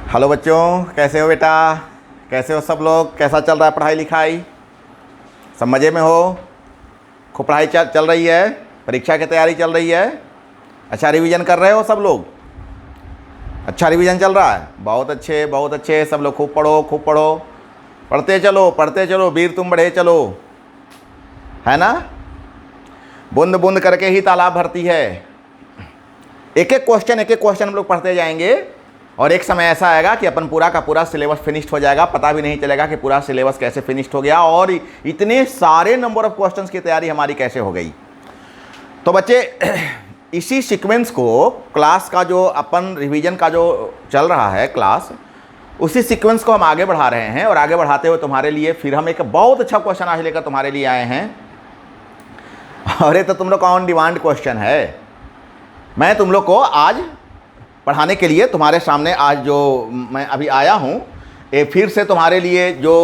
Hello बच्चों, कैसे हो बेटा? कैसे हो सब लोग? कैसा चल रहा है पढ़ाई लिखाई? सब मज़े में हो? खूब पढ़ाई चल रही है? परीक्षा की तैयारी चल रही है? अच्छा रिवीजन कर रहे हो सब लोग? अच्छा रिवीजन चल रहा है, बहुत अच्छे बहुत अच्छे। सब लोग खूब पढ़ो, खूब पढ़ो, पढ़ते चलो वीर तुम बढ़े चलो, है ना? बूंद बूंद करके ही तालाब भरती है। एक एक क्वेश्चन हम लोग पढ़ते जाएंगे और एक समय ऐसा आएगा कि अपन पूरा का पूरा सिलेबस फिनिश्ड हो जाएगा, पता भी नहीं चलेगा कि पूरा सिलेबस कैसे फिनिश्ड हो गया और इतने सारे नंबर ऑफ क्वेश्चंस की तैयारी हमारी कैसे हो गई। तो बच्चे इसी सीक्वेंस को, क्लास का जो अपन रिवीजन का जो चल रहा है क्लास, उसी सीक्वेंस को हम आगे बढ़ा रहे हैं और आगे बढ़ाते हुए तुम्हारे लिए फिर हम एक बहुत अच्छा क्वेश्चन आज लेकर तुम्हारे लिए आए हैं। और ये तो तुम लोग का ऑन डिमांड क्वेश्चन है। मैं तुम लोग को आज पढ़ाने के लिए तुम्हारे सामने आज जो मैं अभी आया हूँ, ये फिर से तुम्हारे लिए जो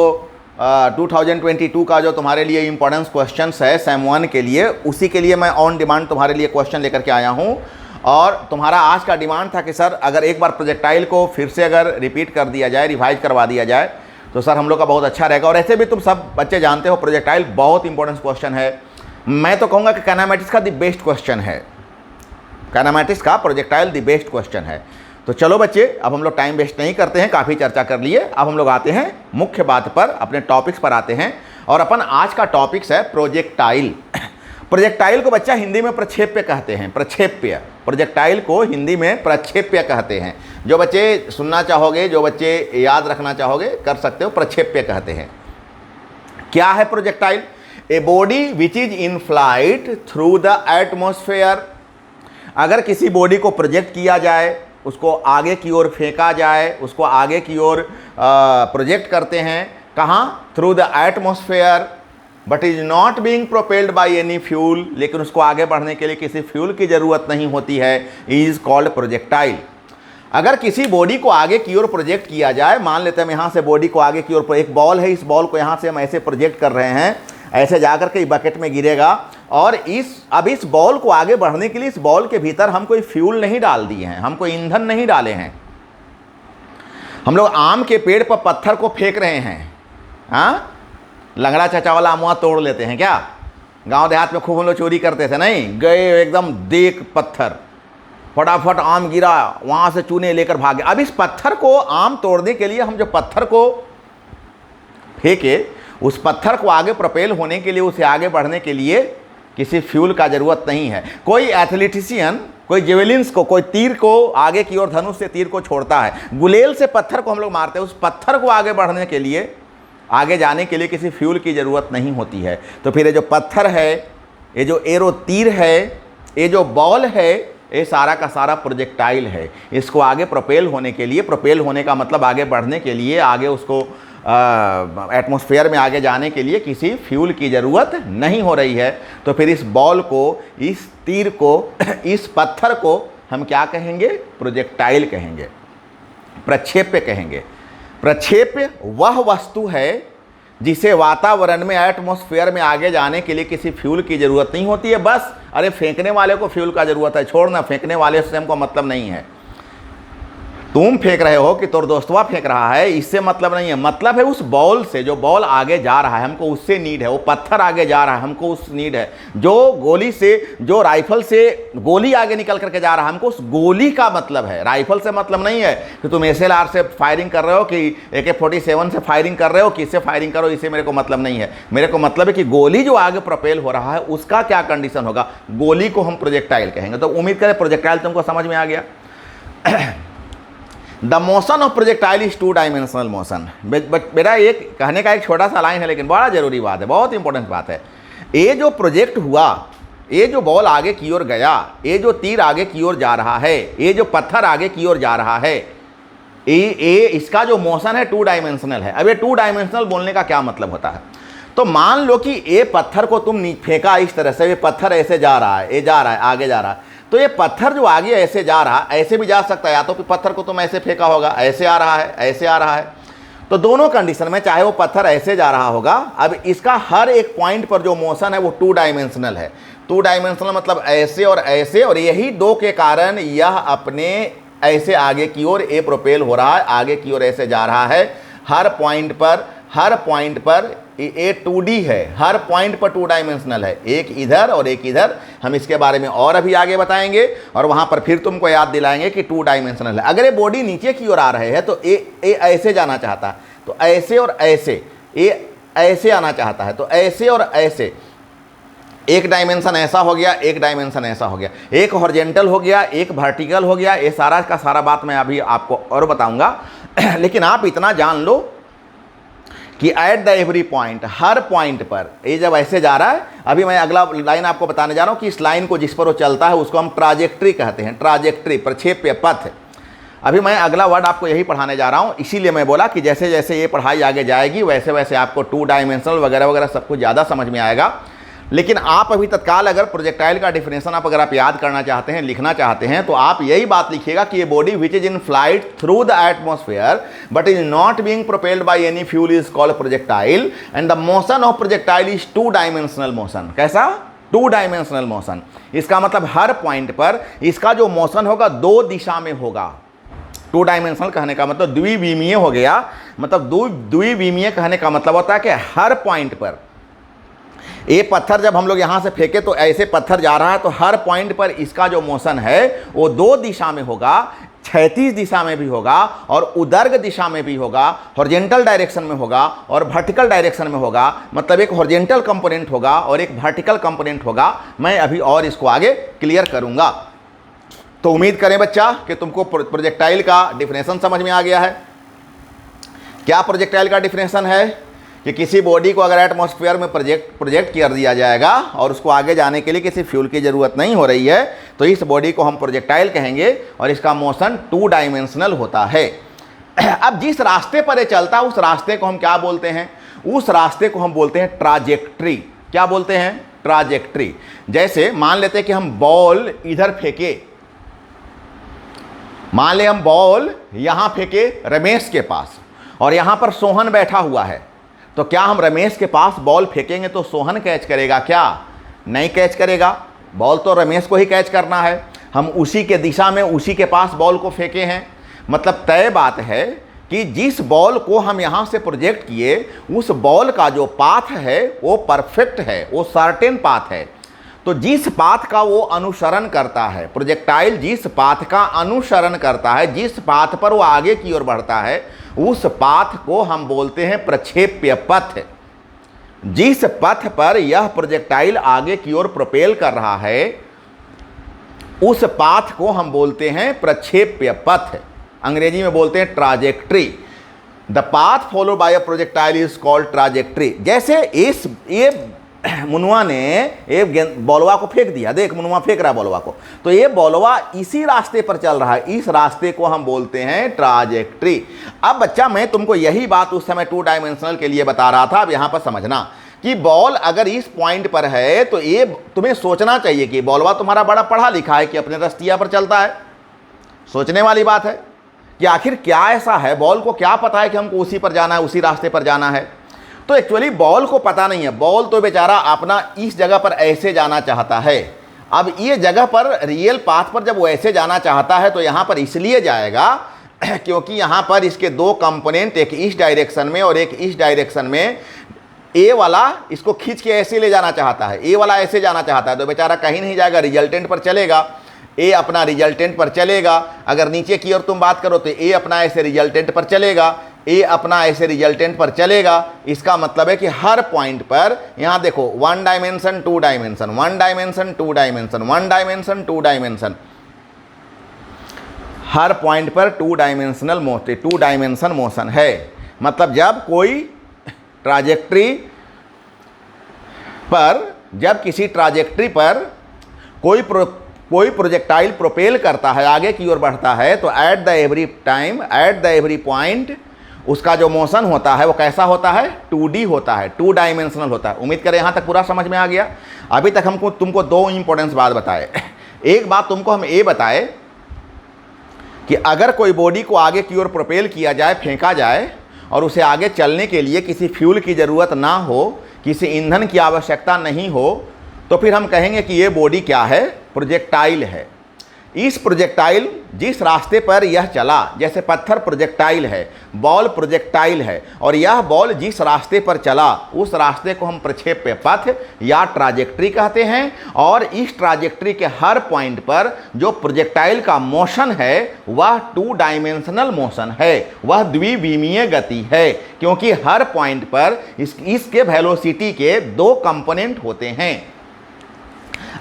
2022 का जो तुम्हारे लिए इम्पोर्टेंस क्वेश्चंस है सेम 1 के लिए, उसी के लिए मैं ऑन डिमांड तुम्हारे लिए क्वेश्चन लेकर के आया हूँ। और तुम्हारा आज का डिमांड था कि सर अगर एक बार प्रोजेक्टाइल को फिर से अगर रिपीट कर दिया जाए, रिवाइज करवा दिया जाए तो सर हम लोग का बहुत अच्छा रहेगा। और ऐसे भी तुम सब बच्चे जानते हो प्रोजेक्टाइल बहुत इंपॉर्टेंट क्वेश्चन है। मैं तो कहूँगा कि काइनेमैटिक्स का द बेस्ट क्वेश्चन है, काइनेमैटिक्स का प्रोजेक्टाइल द बेस्ट क्वेश्चन है। तो चलो बच्चे, अब हम लोग टाइम वेस्ट नहीं करते हैं, काफ़ी चर्चा कर लिए, अब हम लोग आते हैं मुख्य बात पर, अपने टॉपिक्स पर आते हैं। और अपन आज का टॉपिक्स है प्रोजेक्टाइल। प्रोजेक्टाइल को बच्चा हिंदी में प्रक्षेप्य कहते हैं, प्रक्षेप्य। प्रोजेक्टाइल को हिंदी में प्रक्षेप्य कहते हैं। जो बच्चे सुनना चाहोगे, जो बच्चे याद रखना चाहोगे कर सकते हो, प्रक्षेप्य कहते हैं। क्या है projectile? A body which is in flight through the atmosphere. अगर किसी बॉडी को प्रोजेक्ट किया जाए, उसको आगे की ओर फेंका जाए, उसको आगे की ओर प्रोजेक्ट करते हैं, कहाँ? Through the atmosphere, but is not being propelled by any fuel, लेकिन उसको आगे बढ़ने के लिए किसी फ्यूल की ज़रूरत नहीं होती है, इज कॉल्ड प्रोजेक्टाइल। अगर किसी बॉडी को आगे की ओर प्रोजेक्ट किया जाए, मान लेते हैं हम यहाँ से बॉडी को आगे की ओर, एक बॉल है, इस बॉल को यहाँ से हम ऐसे प्रोजेक्ट कर रहे हैं, ऐसे जाकर के बकेट में गिरेगा। और अब इस बॉल को आगे बढ़ने के लिए इस बॉल के भीतर हम कोई फ्यूल नहीं डाल दिए हैं, हम कोई ईंधन नहीं डाले हैं। हम लोग आम के पेड़ पर पत्थर को फेंक रहे हैं, हाँ? लंगड़ा चाचा वाला आमुआ तोड़ लेते हैं क्या? गांव देहात में खूब हम लोग चोरी करते थे, नहीं? गए एकदम देख पत्थर, फटाफट आम गिरा, वहाँ से चूने लेकर भागे। अब इस पत्थर को, आम तोड़ने के लिए हम जो पत्थर को फेंके, उस पत्थर को आगे प्रोपेल होने के लिए, उसे आगे बढ़ने के लिए किसी फ्यूल का ज़रूरत नहीं है। कोई एथलेटिशियन, कोई जेवेलिन्स को, कोई तीर को आगे की ओर, धनुष से तीर को छोड़ता है, गुलेल से पत्थर को हम लोग मारते हैं, उस पत्थर को आगे बढ़ने के लिए, आगे जाने के लिए किसी फ्यूल की ज़रूरत नहीं होती है। तो फिर ये जो पत्थर है, ये जो एरो तीर है, ये जो बॉल है, ये सारा का सारा प्रोजेक्टाइल है। इसको आगे प्रोपेल होने के लिए, प्रोपेल होने का मतलब आगे बढ़ने के लिए, आगे उसको एटमॉस्फेयर में आगे जाने के लिए किसी फ्यूल की ज़रूरत नहीं हो रही है। तो फिर इस बॉल को, इस तीर को, इस पत्थर को हम क्या कहेंगे? प्रोजेक्टाइल कहेंगे, प्रक्षेप्य कहेंगे। प्रक्षेप्य वह वस्तु है जिसे वातावरण में, एटमॉस्फेयर में आगे जाने के लिए किसी फ्यूल की ज़रूरत नहीं होती है। बस अरे फेंकने वाले को फ्यूल का ज़रूरत है, छोड़ना, फेंकने वाले से हमको मतलब नहीं है। तुम फेंक रहे हो कि तोर दोस्तवा फेंक रहा है, इससे मतलब नहीं है। मतलब है उस बॉल से, जो बॉल आगे जा रहा है हमको उससे नीड है, वो पत्थर आगे जा रहा है हमको उस नीड है, जो गोली से, जो राइफल से गोली आगे निकल करके जा रहा है हमको उस गोली का मतलब है। राइफल से मतलब नहीं है कि तुम SLR से फायरिंग कर रहे हो, कि AK-47 से फायरिंग कर रहे हो, किससे फायरिंग करो, इससे मेरे को मतलब नहीं है। मेरे को मतलब है कि गोली जो आगे प्रोपेल हो रहा है उसका क्या कंडीशन होगा, गोली को हम प्रोजेक्टाइल कहेंगे। तो उम्मीद करें प्रोजेक्टाइल तुमको समझ में आ गया। The motion of projectile is 2 dimensional motion. बेटा एक कहने का एक छोटा सा लाइन है, लेकिन बड़ा जरूरी बात है, बहुत इंपॉर्टेंट बात है। ये जो प्रोजेक्ट हुआ, ये जो बॉल आगे की ओर गया, ये जो तीर आगे की ओर जा रहा है, ये जो पत्थर आगे की ओर जा रहा है, ये इसका जो मोशन है 2 डायमेंशनल है। अब ये 2 डायमेंशनल बोलने का क्या मतलब होता है? तो मान लो कि ये पत्थर को तुम फेंका इस तरह से, ये पत्थर ऐसे जा रहा है, ये जा रहा है, आगे जा रहा है, तो ये पत्थर जो आगे ऐसे जा रहा है, ऐसे भी जा सकता है, या तो पत्थर को तुम ऐसे फेंका होगा, ऐसे आ रहा है, ऐसे आ रहा है। तो दोनों कंडीशन में, चाहे वो पत्थर ऐसे जा रहा होगा, अब इसका हर एक पॉइंट पर जो मोशन है वो 2 डायमेंशनल है। 2 डायमेंशनल मतलब ऐसे और ऐसे, और यही 2 के कारण यह अपने ऐसे आगे की ओर ए प्रोपेल हो रहा है, आगे की ओर ऐसे जा रहा है। हर पॉइंट पर ए 2D है, हर पॉइंट पर 2 डायमेंशनल है, एक इधर और एक इधर। हम इसके बारे में और अभी आगे बताएंगे और वहां पर फिर तुमको याद दिलाएंगे कि 2 डायमेंशनल है। अगर ये बॉडी नीचे की ओर आ रहे हैं तो ए ऐसे जाना चाहता है, तो ऐसे और ऐसे, ए ऐसे आना चाहता है तो ऐसे और ऐसे, एक डायमेंशन ऐसा हो गया, एक डायमेंशन ऐसा हो गया, एक हॉरिजॉन्टल हो गया, एक वर्टिकल हो गया। ये सारा का सारा बात मैं अभी आपको और बताऊंगा लेकिन आप इतना जान लो कि at the every point, her point पर ये जब ऐसे जा रहा है, अभी मैं अगला लाइन आपको बताने जा रहा हूं कि इस लाइन को जिस पर वो चलता है उसको हम ट्राजेक्ट्री कहते हैं। ट्राजेक्ट्री, प्रक्षेप्य पथ। अभी मैं अगला वर्ड आपको यही पढ़ाने जा रहा हूं, इसीलिए मैं बोला कि जैसे जैसे ये पढ़ाई आगे जाएगी वैसे वैसे आपको 2 डायमेंशनल वगैरह वगैरह सब कुछ ज़्यादा समझ में आएगा। लेकिन आप अभी तत्काल अगर प्रोजेक्टाइल का डिफिनेशन अगर आप याद करना चाहते हैं, लिखना चाहते हैं, तो आप यही बात लिखिएगा कि ये body which is in flight through the atmosphere but is not being propelled by any fuel is called projectile and the motion of projectile is 2 dimensional motion. कैसा? 2 डायमेंशनल मोशन। इसका मतलब हर पॉइंट पर इसका जो मोशन होगा 2 दिशा में होगा। 2 dimensional कहने का मतलब द्विविमीय हो गया। मतलब द्विविमीय कहने का मतलब होता है कि हर पॉइंट पर ये पत्थर जब हम लोग यहाँ से फेंके तो ऐसे पत्थर जा रहा है, तो हर पॉइंट पर इसका जो मोशन है वो 2 दिशा में होगा, क्षैतिज दिशा में भी होगा और उदर्ग दिशा में भी होगा, हॉरिजॉन्टल डायरेक्शन में होगा और वर्टिकल डायरेक्शन में होगा। मतलब एक हॉरिजॉन्टल कंपोनेंट होगा और एक वर्टिकल कंपोनेंट होगा। मैं अभी और इसको आगे क्लियर करूंगा। तो उम्मीद करें बच्चा कि तुमको प्रोजेक्टाइल का डिफिनेशन समझ में आ गया है। क्या प्रोजेक्टाइल का डिफिनेशन है कि किसी बॉडी को अगर एटमॉस्फेयर में प्रोजेक्ट कर दिया जाएगा और उसको आगे जाने के लिए किसी फ्यूल की ज़रूरत नहीं हो रही है तो इस बॉडी को हम प्रोजेक्टाइल कहेंगे और इसका मोशन 2 डायमेंशनल होता है। अब जिस रास्ते पर ये चलता है उस रास्ते को हम क्या बोलते हैं? उस रास्ते को हम बोलते हैं ट्राजेक्ट्री। क्या बोलते हैं? ट्राजेक्ट्री। जैसे मान लेते हैं कि हम बॉल इधर फेंके, मान ले हम बॉल यहां फेंके रमेश के पास और यहां पर सोहन बैठा हुआ है, तो क्या हम रमेश के पास बॉल फेंकेंगे तो सोहन कैच करेगा? क्या नहीं कैच करेगा। बॉल तो रमेश को ही कैच करना है। हम उसी के दिशा में उसी के पास बॉल को फेंके हैं। मतलब तय बात है कि जिस बॉल को हम यहाँ से प्रोजेक्ट किए उस बॉल का जो पाथ है वो परफेक्ट है, वो सर्टेन पाथ है। तो जिस पाथ का वो अनुसरण करता है, प्रोजेक्टाइल जिस पाथ का अनुसरण करता है, जिस पाथ पर वो आगे की ओर बढ़ता है, उस पाथ को हम बोलते हैं प्रक्षेप्य पथ। जिस पथ पर यह प्रोजेक्टाइल आगे की ओर प्रोपेल कर रहा है उस पाथ को हम बोलते हैं प्रक्षेप्य पथ। अंग्रेजी में बोलते हैं trajectory. The path follow by a projectile is called trajectory. जैसे ये मुनुआ ने ये बॉलवा को फेंक दिया, देख मुनुआ फेंक रहा है बॉलवा को, तो ये बॉलवा इसी रास्ते पर चल रहा है, इस रास्ते को हम बोलते हैं ट्राजेक्ट्री। अब बच्चा मैं तुमको यही बात उस समय 2 डायमेंशनल के लिए बता रहा था। अब यहाँ पर समझना कि बॉल अगर इस पॉइंट पर है तो ये तुम्हें सोचना चाहिए कि बॉलवा तुम्हारा बड़ा पढ़ा लिखा है कि अपने रस्तिया पर चलता है। सोचने वाली बात है कि आखिर क्या ऐसा है, बॉल को क्या पता है कि हमको उसी पर जाना है, उसी रास्ते पर जाना है। तो एक्चुअली बॉल को पता नहीं है। बॉल तो बेचारा अपना इस जगह पर ऐसे जाना चाहता है। अब ये जगह पर रियल पाथ पर जब वो ऐसे जाना चाहता है तो यहाँ पर इसलिए जाएगा क्योंकि यहाँ पर इसके 2 कंपोनेंट, एक इस डायरेक्शन में और एक इस डायरेक्शन में, ए वाला इसको खींच के ऐसे ले जाना चाहता है, ए वाला ऐसे जाना चाहता है, तो बेचारा कहीं नहीं जाएगा, रिजल्टेंट पर चलेगा। ए अपना रिजल्टेंट पर चलेगा। अगर नीचे की ओर तुम बात करो तो ए अपना ऐसे रिजल्टेंट पर चलेगा, ए अपना ऐसे रिजल्टेंट पर चलेगा। इसका मतलब है कि हर पॉइंट पर यहाँ देखो 1 dimension 2 dimension, 1 dimension 2 dimension, 1 dimension 2 dimension, हर पॉइंट पर 2 डायमेंशन मोशन है। मतलब जब कोई ट्राजेक्ट्री पर, जब किसी ट्राजेक्ट्री पर कोई प्रोजेक्टाइल प्रोपेल करता है, आगे की ओर बढ़ता है, तो at the every time, at the every point उसका जो मोशन होता है वो कैसा होता है? 2D होता है, 2 डायमेंशनल होता है। उम्मीद करें यहाँ तक पूरा समझ में आ गया। अभी तक हमको तुमको 2 इंपॉर्टेंट बात बताए। एक बात तुमको हम ये बताए कि अगर कोई बॉडी को आगे की ओर प्रोपेल किया जाए, फेंका जाए और उसे आगे चलने के लिए किसी फ्यूल की ज़रूरत ना हो, किसी ईंधन की आवश्यकता नहीं हो, तो फिर हम कहेंगे कि ये बॉडी क्या है? प्रोजेक्टाइल है। इस प्रोजेक्टाइल जिस रास्ते पर यह चला, जैसे पत्थर प्रोजेक्टाइल है, बॉल प्रोजेक्टाइल है, और यह बॉल जिस रास्ते पर चला उस रास्ते को हम प्रक्षेप्य पथ या ट्राजेक्ट्री कहते हैं। और इस ट्राजेक्ट्री के हर पॉइंट पर जो प्रोजेक्टाइल का मोशन है वह 2 डायमेंशनल मोशन है, वह द्विविमीय गति है, क्योंकि हर पॉइंट पर इसके वेलोसिटी के 2 कंपोनेंट होते हैं।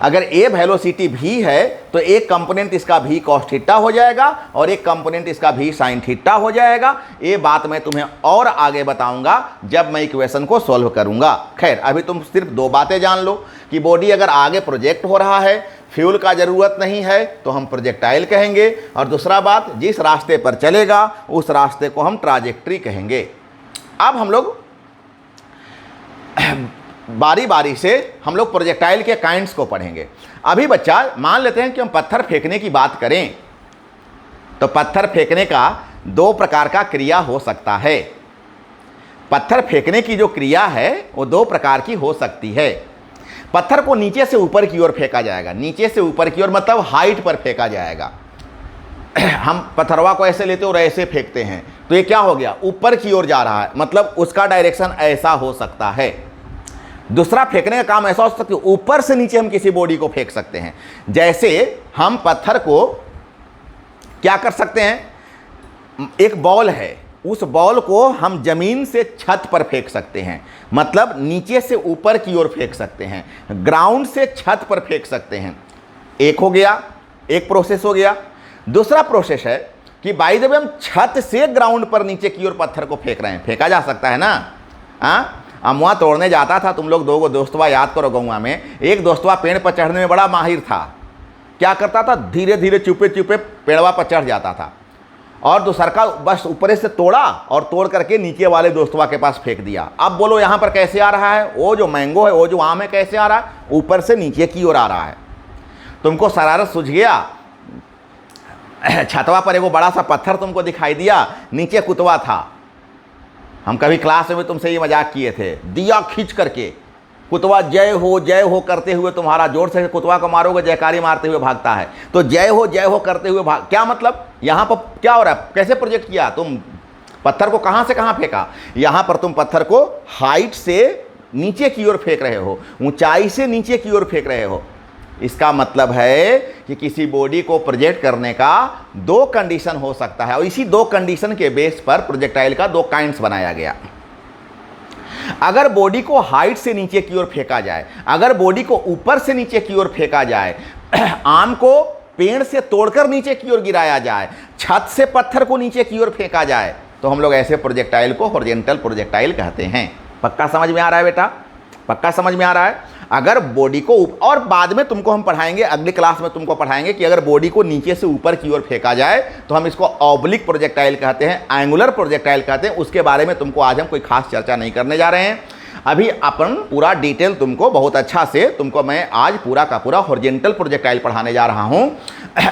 अगर ए वेलोसिटी भी है तो एक कंपोनेंट इसका भी कॉस थीटा हो जाएगा और एक कंपोनेंट इसका भी साइन थीटा हो जाएगा। ये बात मैं तुम्हें और आगे बताऊंगा जब मैं इक्वेशन को सॉल्व करूंगा। खैर, अभी तुम सिर्फ 2 बातें जान लो कि बॉडी अगर आगे प्रोजेक्ट हो रहा है, फ्यूल का ज़रूरत नहीं है तो हम प्रोजेक्टाइल कहेंगे, और दूसरा बात, जिस रास्ते पर चलेगा उस रास्ते को हम ट्राजेक्ट्री कहेंगे। अब हम लोग बारी बारी से हम लोग प्रोजेक्टाइल के काइंड्स को पढ़ेंगे। अभी बच्चा मान लेते हैं कि हम पत्थर फेंकने की बात करें तो पत्थर फेंकने का 2 प्रकार का क्रिया हो सकता है। पत्थर फेंकने की जो क्रिया है वो 2 प्रकार की हो सकती है। पत्थर को नीचे से ऊपर की ओर फेंका जाएगा, नीचे से ऊपर की ओर मतलब हाइट पर फेंका जाएगा। हम पत्थरवा को ऐसे लेते और ऐसे फेंकते हैं तो ये क्या हो गया, ऊपर की ओर जा रहा है, मतलब उसका डायरेक्शन ऐसा हो सकता है। दूसरा फेंकने का काम ऐसा हो सकता है कि ऊपर से नीचे हम किसी बॉडी को फेंक सकते हैं। जैसे हम पत्थर को क्या कर सकते हैं, एक बॉल है, उस बॉल को हम जमीन से छत पर फेंक सकते हैं, मतलब नीचे से ऊपर की ओर फेंक सकते हैं, ग्राउंड से छत पर फेंक सकते हैं। एक हो गया, एक प्रोसेस हो गया। दूसरा प्रोसेस है कि बाय द वे हम छत से ग्राउंड पर नीचे की ओर पत्थर को फेंक रहे हैं, फेंका जा सकता है ना। अमुआ तोड़ने जाता था, तुम लोग 2 दोस्तवा याद करो गौवा में। एक दोस्तवा पेड़ पर चढ़ने में बड़ा माहिर था, क्या करता था, धीरे धीरे चुपे चुपे पेड़वा पर चढ़ जाता था, और दूसरा का बस ऊपर से तोड़ा और तोड़ करके नीचे वाले दोस्तवा के पास फेंक दिया। अब बोलो यहाँ पर कैसे आ रहा है, वो जो मैंगो है, वो जो आम है, कैसे आ रहा है, ऊपर से नीचे की ओर आ रहा है। तुमको शरारत सूझ गया, छतवा पर एगो बड़ा सा पत्थर तुमको दिखाई दिया, नीचे कुतवा था। हम कभी क्लास में तुमसे ये मजाक किए थे, दिया खींच करके कुतवा जय हो करते हुए तुम्हारा जोर से कुतवा को मारोगे, जयकारी मारते हुए भागता है। तो जय हो करते हुए भाग, क्या मतलब, यहाँ पर क्या हो रहा है, कैसे प्रोजेक्ट किया, तुम पत्थर को कहाँ से कहाँ फेंका। यहाँ पर तुम पत्थर को हाइट से नीचे की ओर फेंक रहे हो, ऊंचाई से नीचे की ओर फेंक रहे हो। इसका मतलब है कि किसी बॉडी को प्रोजेक्ट करने का 2 कंडीशन हो सकता है, और इसी 2 कंडीशन के बेस पर प्रोजेक्टाइल का 2 काइंड्स बनाया गया। अगर बॉडी को हाइट से नीचे की ओर फेंका जाए, अगर बॉडी को ऊपर से नीचे की ओर फेंका जाए, आम को पेड़ से तोड़कर नीचे की ओर गिराया जाए, छत से पत्थर को नीचे की ओर फेंका जाए, तो हम लोग ऐसे प्रोजेक्टाइल को हॉरिजॉन्टल प्रोजेक्टाइल कहते हैं। पक्का समझ में आ रहा है बेटा, पक्का समझ में आ रहा है। अगर बॉडी को, और बाद में तुमको हम पढ़ाएंगे, अगली क्लास में तुमको पढ़ाएंगे कि अगर बॉडी को नीचे से ऊपर की ओर फेंका जाए तो हम इसको ऑब्लिक प्रोजेक्टाइल कहते हैं, एंगुलर प्रोजेक्टाइल कहते हैं। उसके बारे में तुमको आज हम कोई खास चर्चा नहीं करने जा रहे हैं। अभी अपन पूरा डिटेल तुमको बहुत अच्छा से, तुमको मैं आज पूरा का पूरा हॉरिजॉन्टल प्रोजेक्टाइल पढ़ाने जा रहा हूँ।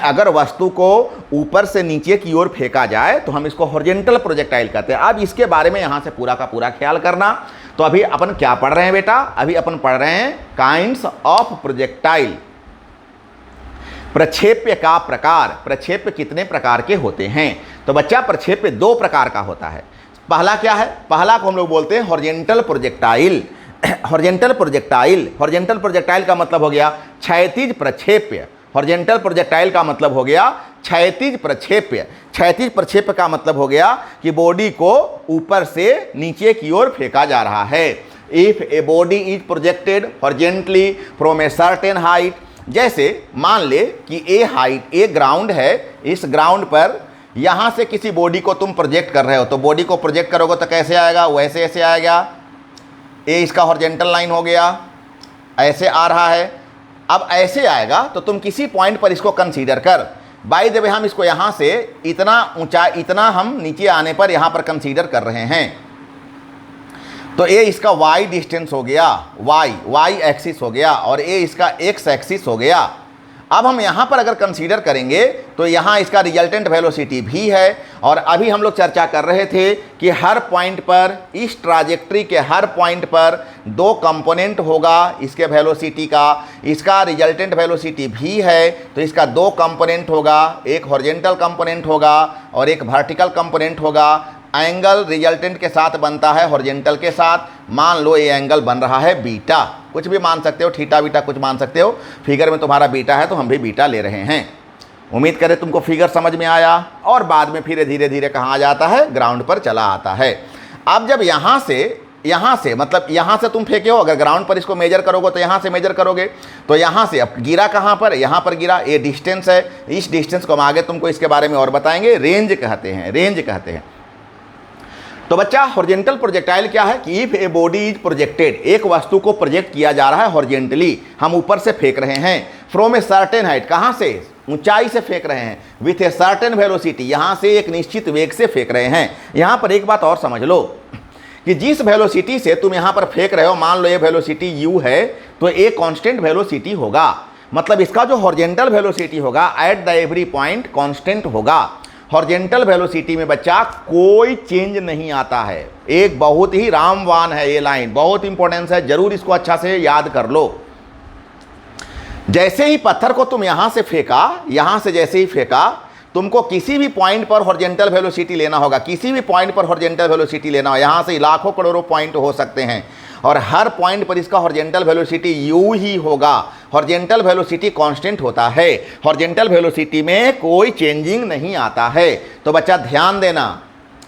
अगर वस्तु को ऊपर से नीचे की ओर फेंका जाए तो हम इसको हॉरिजॉन्टल प्रोजेक्टाइल कहते हैं। अब इसके बारे में यहाँ से पूरा का पूरा ख्याल करना। तो अभी अपन क्या पढ़ रहे हैं बेटा, अभी अपन पढ़ रहे हैं काइंड्स ऑफ प्रोजेक्टाइल, प्रक्षेप्य का प्रकार। प्रक्षेप्य कितने प्रकार के होते हैं, तो बच्चा प्रक्षेप्य 2 प्रकार का होता है। पहला क्या है, पहला को हम लोग बोलते हैं horizontal projectile. Horizontal projectile, horizontal projectile का मतलब हो गया क्षैतिज प्रक्षेप्य। हॉरिजॉन्टल प्रोजेक्टाइल का मतलब हो गया क्षैतिज प्रक्षेप्य। क्षैतिज प्रक्षेप्य का मतलब हो गया कि बॉडी को ऊपर से नीचे की ओर फेंका जा रहा है। If a body is projected horizontally from a certain height, जैसे मान ले कि ए हाइट, ए ग्राउंड है, इस ग्राउंड पर यहाँ से किसी बॉडी को तुम प्रोजेक्ट कर रहे हो, तो बॉडी को प्रोजेक्ट करोगे तो कैसे आएगा, वैसे ऐसे आएगा। ए इसका हॉरिजॉन्टल लाइन हो गया, ऐसे आ रहा है। अब ऐसे आएगा तो तुम किसी पॉइंट पर इसको कंसीडर कर, बाय द वे हम इसको यहाँ से इतना ऊंचा, इतना हम नीचे आने पर यहाँ पर कंसीडर कर रहे हैं, तो ए इसका y डिस्टेंस हो गया, y एक्सिस हो गया, और ए इसका x एक्सिस हो गया। अब हम यहाँ पर अगर कंसीडर करेंगे तो यहाँ इसका रिजल्टेंट वेलोसिटी भी है, और अभी हम लोग चर्चा कर रहे थे कि हर पॉइंट पर, इस ट्राजेक्ट्री के हर पॉइंट पर दो कंपोनेंट होगा इसके वेलोसिटी का। इसका रिजल्टेंट वेलोसिटी भी है तो इसका दो कंपोनेंट होगा, एक हॉरिजॉन्टल कंपोनेंट होगा और एक वर्टिकल कंपोनेंट होगा। एंगल रिजल्टेंट के साथ बनता है हॉरिजॉन्टल के साथ। मान लो ये एंगल बन रहा है बीटा, कुछ भी मान सकते हो, थीटा बीटा कुछ मान सकते हो। फिगर में तुम्हारा बीटा है तो हम भी बीटा ले रहे हैं। उम्मीद करें तुमको फिगर समझ में आया, और बाद में फिर धीरे धीरे कहाँ आ जाता है, ग्राउंड पर चला आता है। अब जब यहाँ से मतलब यहाँ से तुम फेंके हो, अगर ग्राउंड पर इसको मेजर करोगे तो यहाँ से मेजर करोगे, तो यहाँ से अब गिरा कहाँ पर, यहाँ पर गिरा। ये डिस्टेंस है, इस डिस्टेंस को हम आगे तुमको इसके बारे में और बताएंगे, रेंज कहते हैं, रेंज कहते हैं। तो बच्चा हॉरिजॉन्टल प्रोजेक्टाइल क्या है कि if a body is projected, एक वस्तु को प्रोजेक्ट किया जा रहा है हॉरिजॉन्टली, हम ऊपर से फेंक रहे हैं, फ्रॉम ए सर्टेन हाइट, कहाँ से, ऊंचाई से फेंक रहे हैं, विथ ए सर्टेन वेलोसिटी, यहाँ से एक निश्चित वेग से फेंक रहे हैं। यहाँ पर एक बात और समझ लो कि जिस वेलोसिटी से तुम यहाँ पर फेंक रहे हो, मान लो ये वेलोसिटी u है, तो एक कांस्टेंट वेलोसिटी होगा। मतलब इसका जो हॉरिजॉन्टल वेलोसिटी होगा at the every point constant होगा। हॉरिजॉन्टल वेलोसिटी में बच्चा कोई चेंज नहीं आता है। एक बहुत ही रामवान है ये लाइन, बहुत इंपॉर्टेंस है, जरूर इसको अच्छा से याद कर लो। जैसे ही पत्थर को तुम यहां से फेंका, यहां से जैसे ही फेंका, तुमको किसी भी पॉइंट पर हॉरिजॉन्टल वेलोसिटी लेना होगा, किसी भी पॉइंट पर हॉरिजॉन्टल वेलोसिटी लेना होगा। यहां से लाखों करोड़ों पॉइंट हो सकते हैं और हर पॉइंट पर इसका हॉरिजॉन्टल वेलोसिटी u ही होगा। हॉरिजॉन्टल वेलोसिटी कांस्टेंट होता है, हॉरिजॉन्टल वेलोसिटी में कोई चेंजिंग नहीं आता है। तो बच्चा ध्यान देना,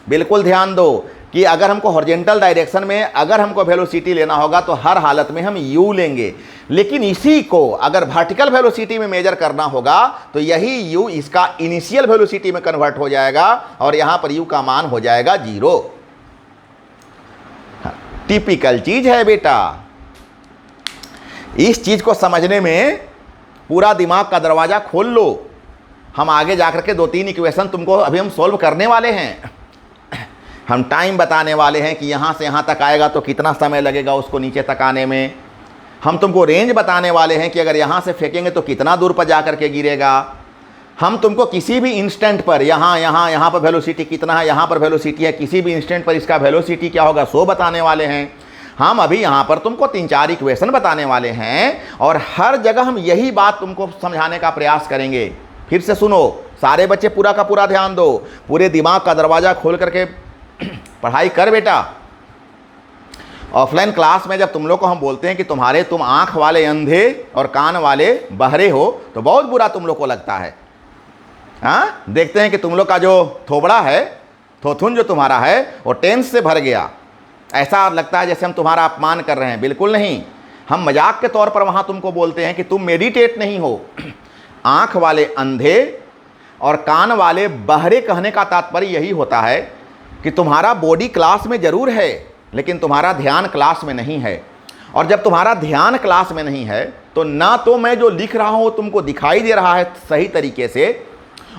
बिल्कुल ध्यान दो कि अगर हमको हॉरिजॉन्टल डायरेक्शन में अगर हमको वेलोसिटी लेना होगा तो हर हालत में हम u लेंगे, लेकिन इसी को अगर वर्टिकल वेलोसिटी में मेजर करना होगा तो यही u इसका इनिशियल वेलोसिटी में कन्वर्ट हो जाएगा और यहाँ पर u का मान हो जाएगा 0। टिपिकल चीज है बेटा। इस चीज को समझने में पूरा दिमाग का दरवाजा खोल लो। हम आगे जाकर के 2-3 इक्वेशन तुमको अभी हम सॉल्व करने वाले हैं। हम टाइम बताने वाले हैं कि यहाँ से यहाँ तक आएगा तो कितना समय लगेगा उसको नीचे तक आने में। हम तुमको रेंज बताने वाले हैं कि अगर यहाँ से फेंकेंगे तो कितना दूर पर जा करके गिरेगा। हम तुमको किसी भी इंस्टेंट पर यहाँ पर वेलोसिटी कितना है, यहाँ पर वेलोसिटी है, किसी भी इंस्टेंट पर इसका वेलोसिटी क्या होगा सो बताने वाले हैं। हम अभी यहाँ पर तुमको 3-4 इक्वेशन बताने वाले हैं और हर जगह हम यही बात तुमको समझाने का प्रयास करेंगे। फिर से सुनो, सारे बच्चे पूरा का पूरा ध्यान दो, पूरे दिमाग का दरवाज़ा खोल करके पढ़ाई कर बेटा। ऑफलाइन क्लास में जब तुम लोग को हम बोलते हैं कि तुम आँख वाले अंधे और कान वाले बहरे हो तो बहुत बुरा तुम लोग को लगता है। हाँ, देखते हैं कि तुम लोग का जो थोबड़ा है, थोथुन जो तुम्हारा है वो टेंस से भर गया। ऐसा लगता है जैसे हम तुम्हारा अपमान कर रहे हैं। बिल्कुल नहीं, हम मजाक के तौर पर वहाँ तुमको बोलते हैं कि तुम मेडिटेट नहीं हो। आँख वाले अंधे और कान वाले बहरे कहने का तात्पर्य यही होता है कि तुम्हारा बॉडी क्लास में ज़रूर है लेकिन तुम्हारा ध्यान क्लास में नहीं है। और जब तुम्हारा ध्यान क्लास में नहीं है तो ना तो मैं जो लिख रहा हूँ तुमको दिखाई दे रहा है सही तरीके से,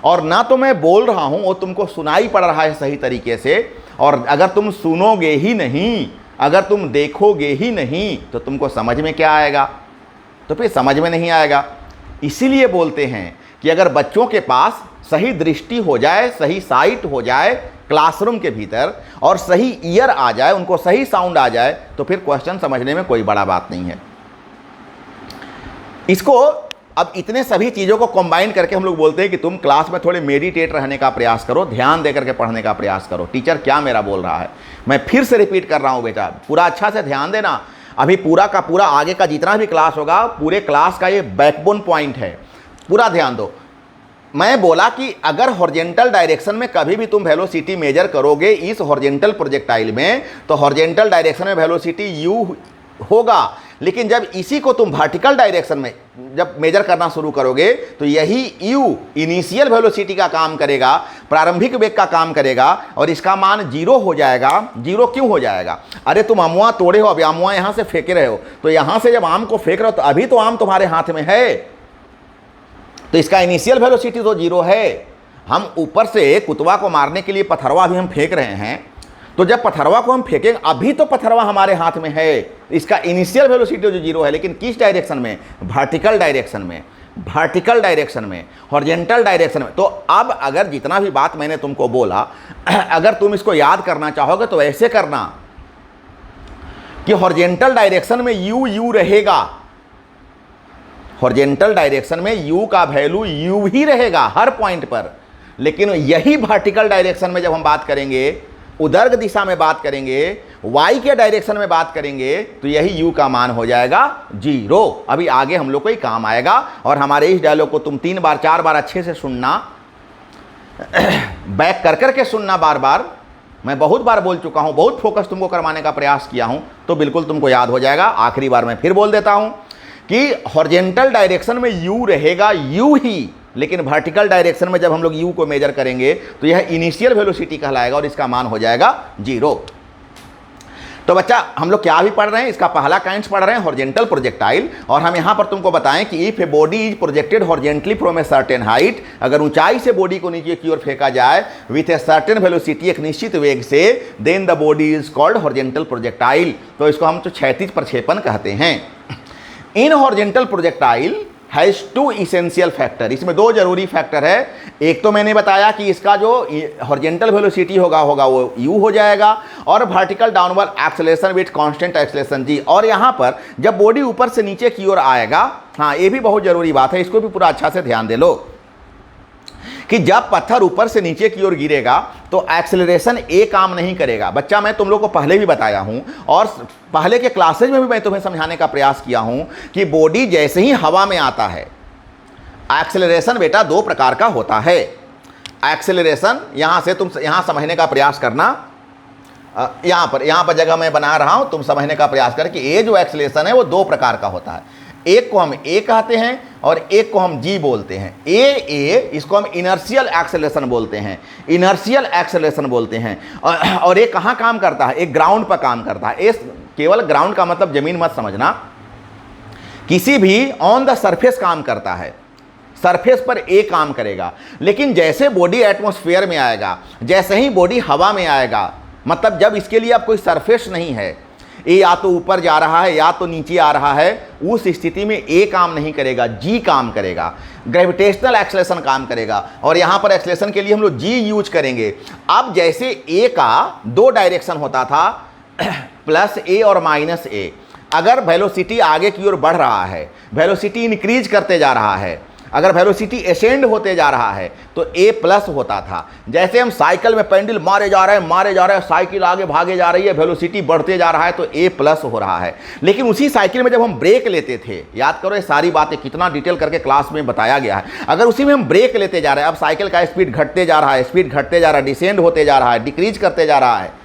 और ना तो मैं बोल रहा हूँ वो तुमको सुनाई पड़ रहा है सही तरीके से। और अगर तुम सुनोगे ही नहीं, अगर तुम देखोगे ही नहीं तो तुमको समझ में क्या आएगा? तो फिर समझ में नहीं आएगा। इसीलिए बोलते हैं कि अगर बच्चों के पास सही दृष्टि हो जाए, सही साइट हो जाए क्लासरूम के भीतर और सही ईयर आ जाए, उनको सही साउंड आ जाए, तो फिर क्वेश्चन समझने में कोई बड़ा बात नहीं है। इसको अब इतने सभी चीज़ों को कंबाइन करके हम लोग बोलते हैं कि तुम क्लास में थोड़े मेडिटेट रहने का प्रयास करो, ध्यान दे करके पढ़ने का प्रयास करो। टीचर क्या मेरा बोल रहा है, मैं फिर से रिपीट कर रहा हूँ बेटा, पूरा अच्छा से ध्यान देना। अभी पूरा का पूरा आगे का जितना भी क्लास होगा, पूरे क्लास का ये बैकबोन पॉइंट है, पूरा ध्यान दो। मैं बोला कि अगर हॉरिजॉन्टल डायरेक्शन में कभी भी तुम वेलोसिटी मेजर करोगे इस हॉरिजॉन्टल प्रोजेक्टाइल में, तो हॉरिजॉन्टल डायरेक्शन में वेलोसिटी u होगा, लेकिन जब इसी को तुम वर्टिकल डायरेक्शन में जब मेजर करना शुरू करोगे तो यही u इनिशियल वेलोसिटी का काम करेगा, प्रारंभिक वेग का काम करेगा और इसका मान 0 हो जाएगा। 0 क्यों हो जाएगा? अरे तुम अमुआ तोड़े हो, अभी अमुआ यहाँ से फेंके रहे हो, तो यहाँ से जब आम को फेंक रहे हो तो अभी तो आम तुम्हारे हाथ में है, तो इसका इनिशियल वेलोसिटी तो 0 है। हम ऊपर से कुतवा को मारने के लिए पत्थरवा भी हम फेंक रहे हैं, तो जब पत्थरवा को हम फेंकेंगे अभी तो पत्थरवा हमारे हाथ में है, इसका इनिशियल वेलोसिटी जो 0 है, लेकिन किस डायरेक्शन में? वर्टिकल डायरेक्शन में। वर्टिकल डायरेक्शन में, हॉरिजॉन्टल डायरेक्शन में। तो अब अगर जितना भी बात मैंने तुमको बोला, अगर तुम इसको याद करना चाहोगे तो ऐसे करना कि हॉरिजॉन्टल डायरेक्शन में यू रहेगा, हॉरिजॉन्टल डायरेक्शन में यू का वैल्यू यू ही रहेगा हर पॉइंट पर। लेकिन यही वर्टिकल डायरेक्शन में जब हम बात करेंगे, ऊर्ध्वाधर दिशा में बात करेंगे, y के डायरेक्शन में बात करेंगे, तो यही u का मान हो जाएगा 0। अभी आगे हम लोग को ही काम आएगा। और हमारे इस डायलॉग को तुम 3 बार 4 बार अच्छे से सुनना, बैक कर करके सुनना बार बार। मैं बहुत बार बोल चुका हूं, बहुत फोकस तुमको करवाने का प्रयास किया हूं, तो बिल्कुल तुमको याद हो जाएगा। आखिरी बार मैं फिर बोल देता हूं कि हॉरिजॉन्टल डायरेक्शन में u रहेगा u ही, लेकिन वर्टिकल डायरेक्शन में जब हम लोग u को मेजर करेंगे तो यह इनिशियल वेलोसिटी कहलाएगा और इसका मान हो जाएगा 0। तो बच्चा हम लोग क्या भी पढ़ रहे हैं, इसका पहला काइंड्स पढ़ रहे हैं हॉरिजॉन्टल प्रोजेक्टाइल। और हम यहां पर तुमको बताएं कि if a body is projected horizontally from a certain height, अगर ऊंचाई से बॉडी को नीचे की ओर फेंका जाए विथ ए सर्टेन वेलोसिटी, एक निश्चित वेग से, then the body is called horizontal projectile. तो इसको हम तो क्षैतिज प्रक्षेपण कहते हैं। In horizontal projectile has 2 essential factor, इसमें 2 जरूरी फैक्टर है। एक तो मैंने बताया कि इसका जो हॉरिजॉन्टल वेलोसिटी होगा वो u हो जाएगा, और vertical downward acceleration with constant acceleration g। और यहाँ पर जब बॉडी ऊपर से नीचे की ओर आएगा, हाँ ये भी बहुत जरूरी बात है, इसको भी पूरा अच्छा से ध्यान दे लो कि जब पत्थर ऊपर से नीचे की ओर गिरेगा तो एक्सेलरेशन ए काम नहीं करेगा। बच्चा मैं तुम लोग को पहले भी बताया हूं और पहले के क्लासेज में भी मैं तुम्हें समझाने का प्रयास किया हूं कि बॉडी जैसे ही हवा में आता है, एक्सेलरेशन बेटा 2 प्रकार का होता है। एक्सेलरेशन यहां से तुम यहां समझने का प्रयास करना, यहां पर जगह मैं बना रहा हूं, तुम समझने का प्रयास कर कि ये जो एक्सेलरेशन है वो 2 प्रकार का होता है। एक को हम ए कहते हैं और एक को हम जी बोलते हैं। इसको हम इनर्शियल एक्सेलरेशन बोलते हैं, इनर्शियल एक्सेलरेशन बोलते हैं। और ये कहाँ काम करता है? एक ग्राउंड पर काम करता है। इस केवल ग्राउंड का मतलब जमीन मत समझना, किसी भी ऑन द सरफेस काम करता है, सरफेस पर ए काम करेगा। लेकिन जैसे बॉडी एटमॉस्फेयर में आएगा, जैसे ही बॉडी हवा में आएगा, मतलब जब इसके लिए अब कोई सरफेस नहीं है, ए या तो ऊपर जा रहा है या तो नीचे आ रहा है, उस स्थिति में ए काम नहीं करेगा, जी काम करेगा, ग्रेविटेशनल एक्सेलरेशन काम करेगा। और यहाँ पर एक्सेलरेशन के लिए हम लोग जी यूज करेंगे। अब जैसे ए का 2 डायरेक्शन होता था, प्लस ए और माइनस ए, अगर वेलोसिटी आगे की ओर बढ़ रहा है, वेलोसिटी इंक्रीज करते जा रहा है, अगर वेलोसिटी एसेंड होते जा रहा है तो ए प्लस होता था। जैसे हम साइकिल में पेंडल मारे जा रहे हैं, साइकिल आगे भागे जा रही है, वेलोसिटी बढ़ते जा रहा है तो ए प्लस हो रहा है। लेकिन उसी साइकिल में जब हम ब्रेक लेते थे, याद करो ये सारी बातें कितना डिटेल करके क्लास में बताया गया है, अगर उसी में हम ब्रेक लेते जा रहे हैं, अब साइकिल का स्पीड घटते जा रहा है, स्पीड घटते जा रहा है, डिसेंड होते जा रहा है, डिक्रीज करते जा रहा है,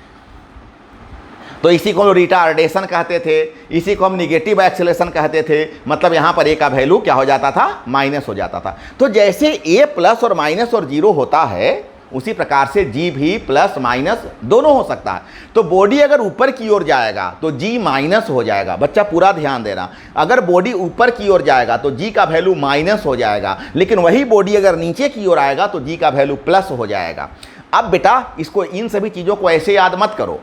तो इसी को हम रिटार्डेशन कहते थे, इसी को हम निगेटिव एक्सेलरेशन कहते थे। मतलब यहाँ पर ए का वैल्यू क्या हो जाता था? माइनस हो जाता था। तो जैसे ए प्लस और माइनस और 0 होता है, उसी प्रकार से जी भी प्लस माइनस दोनों हो सकता है। तो बॉडी अगर ऊपर की ओर जाएगा तो जी माइनस हो जाएगा। बच्चा पूरा ध्यान देना, अगर बॉडी ऊपर की ओर जाएगा तो जी का वैल्यू माइनस हो जाएगा, लेकिन वही बॉडी अगर नीचे की ओर आएगा तो जी का वैल्यू प्लस हो जाएगा। अब बेटा इसको, इन सभी चीज़ों को ऐसे याद मत करो।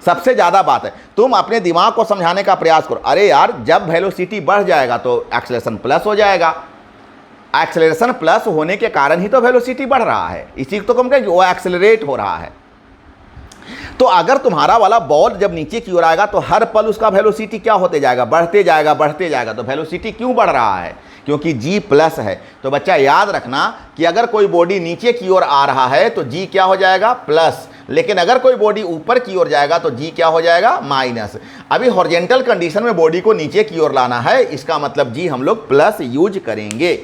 सबसे ज़्यादा बात है, तुम अपने दिमाग को समझाने का प्रयास करो। अरे यार, जब वेलोसिटी बढ़ जाएगा तो एक्सेलरेशन प्लस हो जाएगा, एक्सेलरेशन प्लस होने के कारण ही तो वेलोसिटी बढ़ रहा है, इसी को तो हम कहें वो एक्सेलरेट हो रहा है। तो अगर तुम्हारा वाला बॉल जब नीचे की ओर आएगा तो हर पल उसका वेलोसिटी क्या होते जाएगा? बढ़ते जाएगा, बढ़ते जाएगा। तो वेलोसिटी क्यों बढ़ रहा है? क्योंकि जी प्लस है। तो बच्चा याद रखना कि अगर कोई बॉडी नीचे की ओर आ रहा है तो जी क्या हो जाएगा? प्लस। लेकिन अगर कोई बॉडी ऊपर की ओर जाएगा तो जी क्या हो जाएगा? माइनस। अभी हॉरिजॉन्टल कंडीशन में बॉडी को नीचे की ओर लाना है, इसका मतलब जी हम लोग प्लस यूज करेंगे।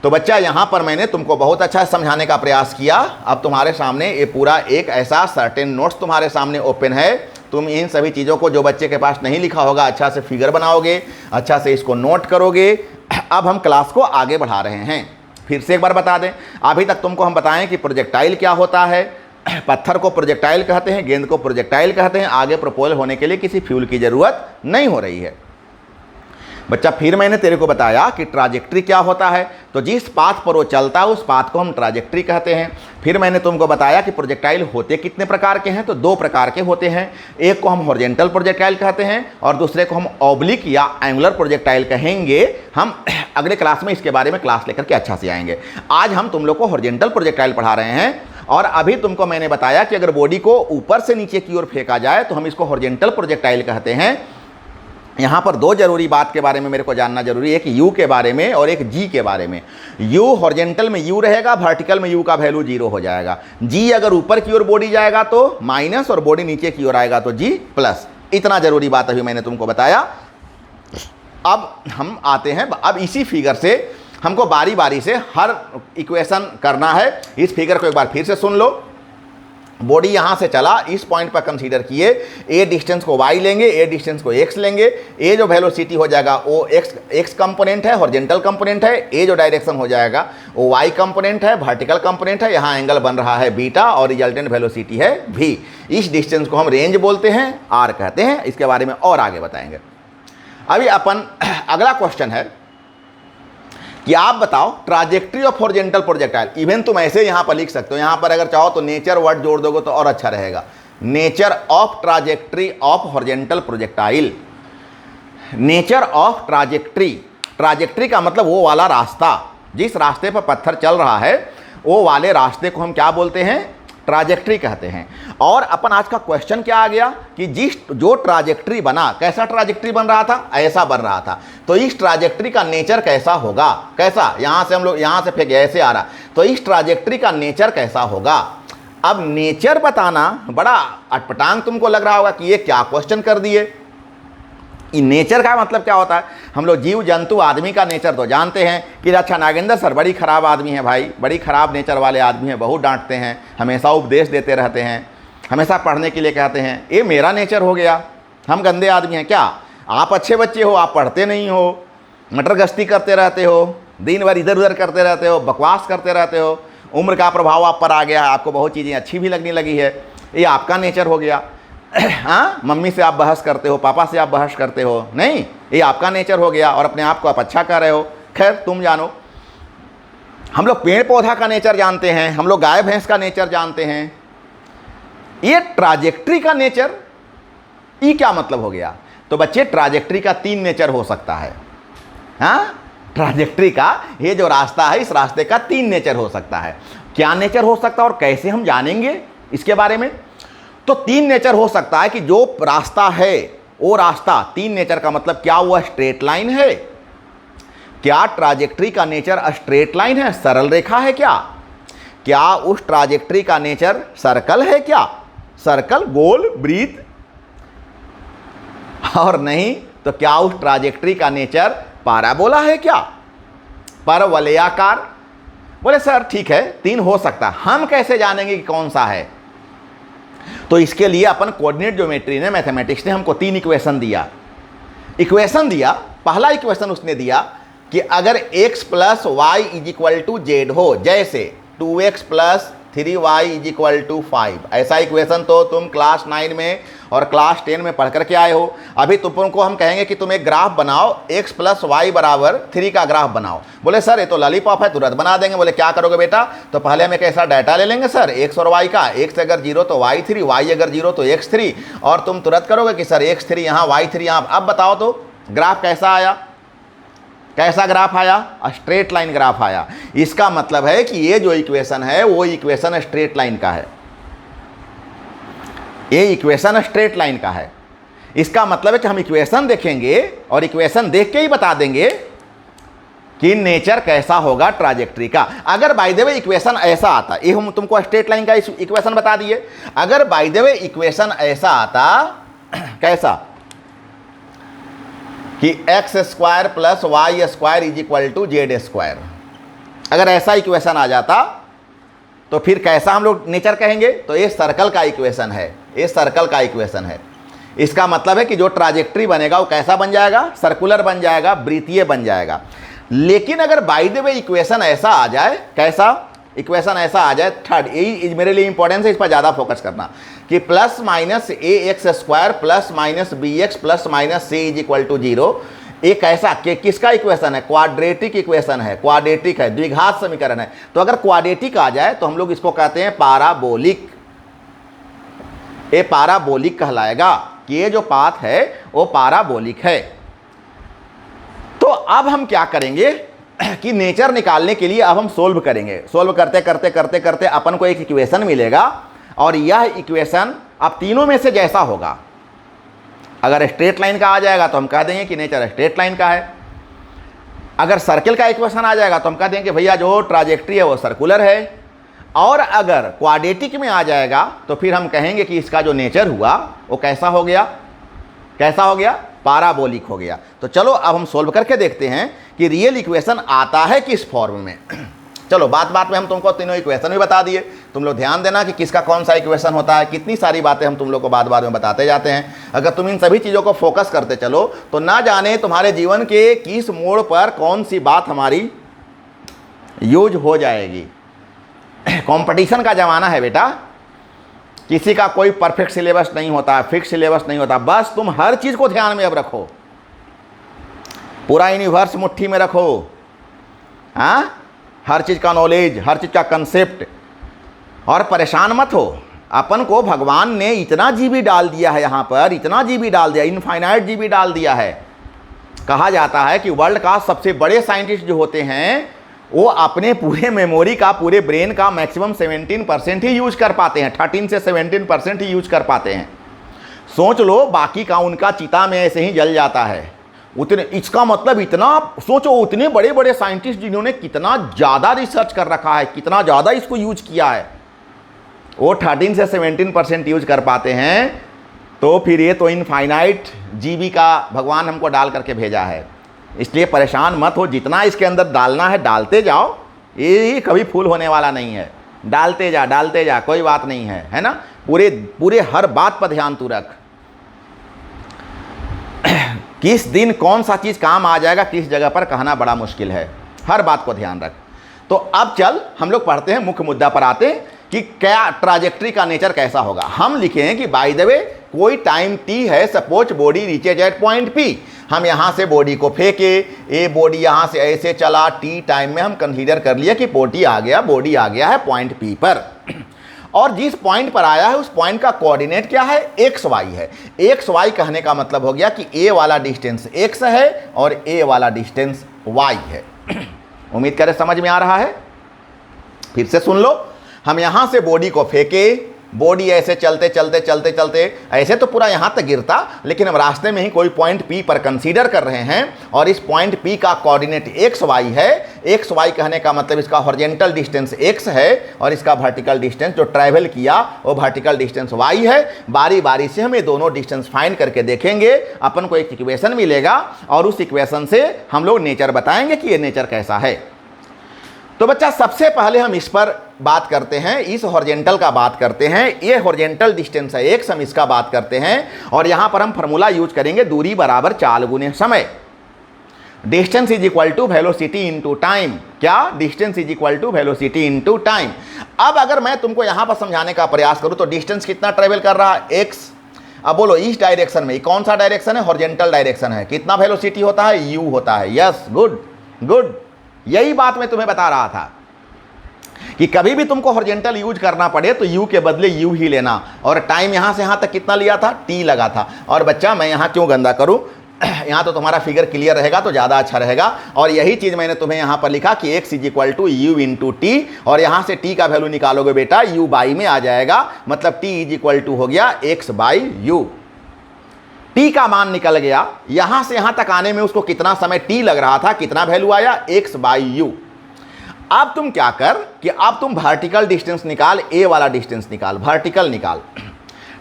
तो बच्चा यहाँ पर मैंने तुमको बहुत अच्छा समझाने का प्रयास किया। अब तुम्हारे सामने ये पूरा एक ऐसा सर्टेन नोट्स तुम्हारे सामने ओपन है। तुम इन सभी चीज़ों को, जो बच्चे के पास नहीं लिखा होगा, अच्छा से फिगर बनाओगे, अच्छा से इसको नोट करोगे। अब हम क्लास को आगे बढ़ा रहे हैं। फिर से एक बार बता दें, अभी तक तुमको हम बताएं कि प्रोजेक्टाइल क्या होता है। पत्थर को प्रोजेक्टाइल कहते हैं, गेंद को प्रोजेक्टाइल कहते हैं। आगे प्रोपोल होने के लिए किसी फ्यूल की ज़रूरत नहीं हो रही है। बच्चा फिर मैंने तेरे को बताया कि ट्राजेक्ट्री क्या होता है, तो जिस पाथ पर वो चलता है उस पाथ को हम ट्राजेक्ट्री कहते हैं। फिर मैंने तुमको बताया कि प्रोजेक्टाइल होते कितने प्रकार के हैं, तो 2 प्रकार के होते हैं। एक को हम हॉरिजॉन्टल प्रोजेक्टाइल कहते हैं और दूसरे को हम ऑब्लिक या एंगुलर प्रोजेक्टाइल कहेंगे। हम अगले क्लास में इसके बारे में क्लास लेकर के अच्छा से आएंगे। आज हम तुम लोग को हॉरिजॉन्टल प्रोजेक्टाइल पढ़ा रहे हैं और अभी तुमको मैंने बताया कि अगर बॉडी को ऊपर से नीचे की ओर फेंका जाए तो हम इसको हॉरिजॉन्टल प्रोजेक्टाइल कहते हैं। यहाँ पर 2 जरूरी बात के बारे में मेरे को जानना जरूरी है, एक यू के बारे में और एक जी के बारे में। यू हॉरिजॉन्टल में यू रहेगा, वर्टिकल में यू का वैल्यू 0 हो जाएगा। जी अगर ऊपर की ओर बॉडी जाएगा तो माइनस और बॉडी नीचे की ओर आएगा तो जी प्लस। इतना जरूरी बात अभी मैंने तुमको बताया। अब हम आते हैं, अब इसी फिगर से हमको बारी बारी से हर इक्वेशन करना है। इस फिगर को एक बार फिर से सुन लो। बॉडी यहाँ से चला, इस पॉइंट पर कंसीडर किए, ए डिस्टेंस को y लेंगे, ए डिस्टेंस को x लेंगे। ए जो वेलोसिटी हो जाएगा वो x कंपोनेंट है, हॉरिजॉन्टल कंपोनेंट है। ए जो डायरेक्शन हो जाएगा वो y कंपोनेंट है, वर्टिकल कंपोनेंट है। यहाँ एंगल बन रहा है बीटा और रिजल्टेंट वेलोसिटी है v। इस डिस्टेंस को हम रेंज बोलते हैं, r कहते हैं। इसके बारे में और आगे बताएंगे। अभी अपन अगला क्वेश्चन है कि आप बताओ trajectory of horizontal projectile. Even तुम ऐसे यहाँ पर लिख सकते हो, यहाँ पर अगर चाहो तो नेचर वर्ड जोड़ दोगे तो और अच्छा रहेगा। Nature of trajectory of horizontal projectile. Nature of trajectory, trajectory का मतलब वो वाला रास्ता, जिस रास्ते पर पत्थर चल रहा है वो वाले रास्ते को हम क्या बोलते हैं, ट्राजेक्ट्री कहते हैं। और अपन आज का क्वेश्चन क्या आ गया कि जो ट्राजेक्ट्री बना, कैसा ट्राजेक्ट्री बन रहा था, ऐसा बन रहा था, तो इस ट्राजेक्ट्री का नेचर कैसा होगा। कैसा, यहां से हम लोग यहां से फेंके ऐसे आ रहा, तो इस ट्राजेक्ट्री का नेचर कैसा होगा। अब नेचर बताना बड़ा अटपटांग तुमको लग रहा होगा कि ये क्या क्वेश्चन कर दिए। नेचर का मतलब क्या होता है, हम लोग जीव जंतु आदमी का नेचर तो जानते हैं कि अच्छा नागेंद्र सर बड़ी ख़राब आदमी है भाई, बड़ी ख़राब नेचर वाले आदमी हैं, बहुत डांटते हैं, हमेशा उपदेश देते रहते हैं, हमेशा पढ़ने के लिए कहते हैं। ये मेरा नेचर हो गया, हम गंदे आदमी हैं क्या। आप अच्छे बच्चे हो, आप पढ़ते नहीं हो, मटर गश्ती करते रहते हो, दिन भर इधर उधर करते रहते हो, बकवास करते रहते हो, उम्र का प्रभाव आप पर आ गया है, आपको बहुत चीज़ें अच्छी भी लगने लगी है, ये आपका नेचर हो गया। हाँ, मम्मी से आप बहस करते हो, पापा से आप बहस करते हो, नहीं, ये आपका नेचर हो गया और अपने आप को आप अच्छा कर रहे हो। खैर तुम जानो। हम लोग पेड़ पौधा का नेचर जानते हैं, हम लोग गाय भैंस का नेचर जानते हैं। ये ट्राजेक्ट्री का नेचर, ये क्या मतलब हो गया। तो बच्चे ट्राजेक्ट्री का 3 नेचर हो सकता है। हाँ, ट्राजेक्ट्री का ये जो रास्ता है, इस रास्ते का 3 नेचर हो सकता है। क्या नेचर हो सकता है और कैसे हम जानेंगे इसके बारे में। तो 3 नेचर हो सकता है कि जो रास्ता है वो रास्ता, 3 नेचर का मतलब क्या हुआ, स्ट्रेट लाइन है। क्या ट्राजेक्ट्री का नेचर स्ट्रेट लाइन है, सरल रेखा है क्या उस ट्राजेक्ट्री का नेचर सर्कल है क्या, सर्कल, गोल, वृत्त। और नहीं तो क्या उस ट्राजेक्ट्री का नेचर पैराबोला है क्या, परवलयाकार। बोले सर ठीक है 3 हो सकता है, हम कैसे जानेंगे कि कौन सा है। तो इसके लिए अपन कोऑर्डिनेट ज्योमेट्री ने, मैथमेटिक्स ने हमको 3 इक्वेशन दिया। पहला इक्वेशन उसने दिया कि अगर x plus Y is equal to Z हो, जैसे 2x plus 3y is equal to 5, ऐसा इक्वेशन तो तुम क्लास 9 में और क्लास 10 में पढ़ करके आए हो। अभी तुमको हम कहेंगे कि तुम एक ग्राफ बनाओ, x प्लस वाई बराबर 3 का ग्राफ बनाओ। बोले सर ये तो लॉलीपॉप है, तुरंत बना देंगे। बोले क्या करोगे बेटा, तो पहले हम एक ऐसा डाटा ले लेंगे सर x और y का, x अगर 0 तो y3, y अगर 0 तो x3, और तुम तुरंत करोगे कि सर x3 यहाँ, y3 यहाँ। अब बताओ तो ग्राफ कैसा आया, कैसा ग्राफ आया, स्ट्रेट लाइन ग्राफ आया। इसका मतलब है कि ये जो इक्वेशन है वो इक्वेशन स्ट्रेट लाइन का है, ये इक्वेशन स्ट्रेट लाइन का है। इसका मतलब है कि हम इक्वेशन देखेंगे और इक्वेशन देख के ही बता देंगे कि नेचर कैसा होगा ट्राजेक्ट्री का। अगर बाय द वे इक्वेशन ऐसा आता, ये हम तुमको स्ट्रेट लाइन का इक्वेशन बता दिए, अगर बाय द वे इक्वेशन ऐसा आता, कैसा कि X square plus Y square is equal to Z square, अगर ऐसा इक्वेशन आ जाता तो फिर कैसा हम लोग नेचर कहेंगे। तो ये सर्कल का इक्वेशन है, ये सर्कल का इक्वेशन है। इसका मतलब है कि जो ट्राजेक्ट्री बनेगा वो कैसा बन जाएगा, सर्कुलर बन जाएगा, वृत्तीय बन जाएगा। लेकिन अगर बाय द वे इक्वेशन ऐसा आ जाए, कैसा इक्वेशन ऐसा आ जाए, थर्ड, यही मेरे लिए इंपॉर्टेंस है, इस पर ज़्यादा फोकस करना, कि plus minus A X square plus minus B X plus minus C is equal to 0, एक ऐसा कि किसका इक्वेशन है, क्वाड्रेटिक इक्वेशन है, क्वाड्रेटिक है, द्विघात समीकरण है। तो अगर क्वाड्रेटिक आ जाए तो हम लोग इसको कहते हैं पाराबोलिक। ये पाराबोलिक कहलाएगा कि ये जो पाथ है वो पाराबोलिक है। तो अब हम क्या करेंगे कि नेचर निकालने के लिए अब हम सोल्व करेंगे। सोल्व करते करते करते करते अपन को एक इक्वेशन मिलेगा और यह इक्वेशन अब तीनों में से जैसा होगा, अगर स्ट्रेट लाइन का आ जाएगा तो हम कह देंगे कि नेचर स्ट्रेट लाइन का है। अगर सर्किल का इक्वेशन आ जाएगा तो हम कह देंगे कि भैया जो ट्राजेक्ट्री है वो सर्कुलर है। और अगर क्वाड्रेटिक में आ जाएगा तो फिर हम कहेंगे कि इसका जो नेचर हुआ वो कैसा हो गया, कैसा हो गया, पाराबोलिक हो गया। तो चलो अब हम सोल्व करके देखते हैं कि रियल इक्वेशन आता है किस फॉर्म में। चलो बात बात में हम तुमको तीनों इक्वेशन भी बता दिए। तुम लोग ध्यान देना कि किसका कौन सा इक्वेशन होता है। कितनी सारी बातें हम तुम लोग को बात बात में बताते जाते हैं। अगर तुम इन सभी चीज़ों को फोकस करते चलो तो ना जाने तुम्हारे जीवन के किस मोड़ पर कौन सी बात हमारी यूज हो जाएगी। कंपटीशन का ज़माना है बेटा, किसी का कोई परफेक्ट सिलेबस नहीं होता, फिक्स सिलेबस नहीं होता। बस तुम हर चीज़ को ध्यान में अब रखो, पूरा यूनिवर्स मुट्ठी में रखो। हाँ, हर चीज़ का नॉलेज, हर चीज़ का कंसेप्ट, और परेशान मत हो। अपन को भगवान ने इतना जीबी डाल दिया है यहाँ पर, इतना जीबी डाल दिया, इनफाइनाइट जीबी डाल दिया है। कहा जाता है कि वर्ल्ड का सबसे बड़े साइंटिस्ट जो होते हैं वो अपने पूरे मेमोरी का, पूरे ब्रेन का मैक्सिमम 17% ही यूज कर पाते हैं। 13 से 17% ही यूज कर पाते हैं। सोच लो, बाकी का उनका चिता में ऐसे ही जल जाता है। उतने, इसका मतलब इतना सोचो, उतने बड़े बड़े साइंटिस्ट जिन्होंने कितना ज़्यादा रिसर्च कर रखा है, कितना ज़्यादा इसको यूज किया है, वो 13 से 17% यूज कर पाते हैं। तो फिर ये तो इनफाइनाइट जीबी का भगवान हमको डाल करके भेजा है। इसलिए परेशान मत हो, जितना इसके अंदर डालना है डालते जाओ, ये कभी फूल होने वाला नहीं है। डालते जा, कोई बात नहीं है ना। पूरे पूरे हर बात पर ध्यान तू रख। किस दिन कौन सा चीज़ काम आ जाएगा किस जगह पर कहना बड़ा मुश्किल है, हर बात को ध्यान रख। तो अब चल हम लोग पढ़ते हैं, मुख्य मुद्दा पर आते हैं कि क्या ट्राजेक्ट्री का नेचर कैसा होगा। हम लिखे हैं कि बाय द वे कोई टाइम टी है, suppose body reaches at point P. हम यहाँ से बॉडी को फेंके, ये बॉडी यहाँ से ऐसे चला, टी टाइम में हम कंसीडर कर लिया कि बॉडी आ गया है पॉइंट पी पर। और जिस पॉइंट पर आया है उस पॉइंट का कोऑर्डिनेट क्या है, एक्स वाई है। एक्स वाई कहने का मतलब हो गया कि ए वाला डिस्टेंस एक्स है और ए वाला डिस्टेंस वाई है। उम्मीद करें समझ में आ रहा है। फिर से सुन लो, हम यहाँ से बॉडी को फेंके, बॉडी ऐसे चलते चलते चलते चलते ऐसे तो पूरा यहाँ तक गिरता, लेकिन हम रास्ते में ही कोई पॉइंट पी पर कंसीडर कर रहे हैं और इस पॉइंट पी का कोऑर्डिनेट एक्स वाई है। एक्स वाई कहने का मतलब इसका हॉरिजॉन्टल डिस्टेंस एक्स है और इसका वर्टिकल डिस्टेंस जो ट्रैवल किया वो वर्टिकल डिस्टेंस वाई है। बारी बारी से हम ये दोनों डिस्टेंस फाइंड करके देखेंगे, अपन को एक इक्वेशन मिलेगा और उस इक्वेशन से हम लोग नेचर बताएंगे कि ये नेचर कैसा है। तो बच्चा सबसे पहले हम इस पर बात करते हैं, इस हॉरिजॉन्टल का बात करते हैं। ये हॉरिजॉन्टल डिस्टेंस है एक्स, हम इसका बात करते हैं और यहां पर हम फॉर्मूला यूज करेंगे दूरी बराबर चाल गुने समय। Distance is equal to velocity into time. क्या? Distance is equal to velocity into time. अब अगर मैं तुमको यहां पर समझाने का प्रयास करूं तो डिस्टेंस कितना ट्रेवल कर रहा है, एक्स। अब बोलो इस डायरेक्शन में कौन सा डायरेक्शन है, हॉरिजॉन्टल डायरेक्शन है। कितना वेलोसिटी होता है, यू होता है। यस, गुड गुड, यही बात मैं तुम्हें बता रहा था कि कभी भी तुमको हॉरिजॉन्टल यूज करना पड़े तो यू के बदले यू ही लेना। और टाइम यहां से यहां तक कितना लिया था, टी लगा था। और बच्चा मैं यहां क्यों गंदा करूं, यहां तो तुम्हारा फिगर क्लियर रहेगा तो ज़्यादा अच्छा रहेगा। और यही चीज़ मैंने तुम्हें यहां पर लिखा कि X is equal to U into T, और यहां से टी का वैल्यू निकालोगे बेटा यू बाई में आ जाएगा, मतलब टी इज इक्वल टू हो गया एक्स बाई यू। टी का मान निकल गया, यहां से यहां तक आने में उसको कितना समय टी लग रहा था, कितना वैल्यू आया, एक्स बाई यू। अब तुम क्या कर कि अब तुम वर्टिकल डिस्टेंस निकाल, ए वाला डिस्टेंस निकाल, वर्टिकल निकाल।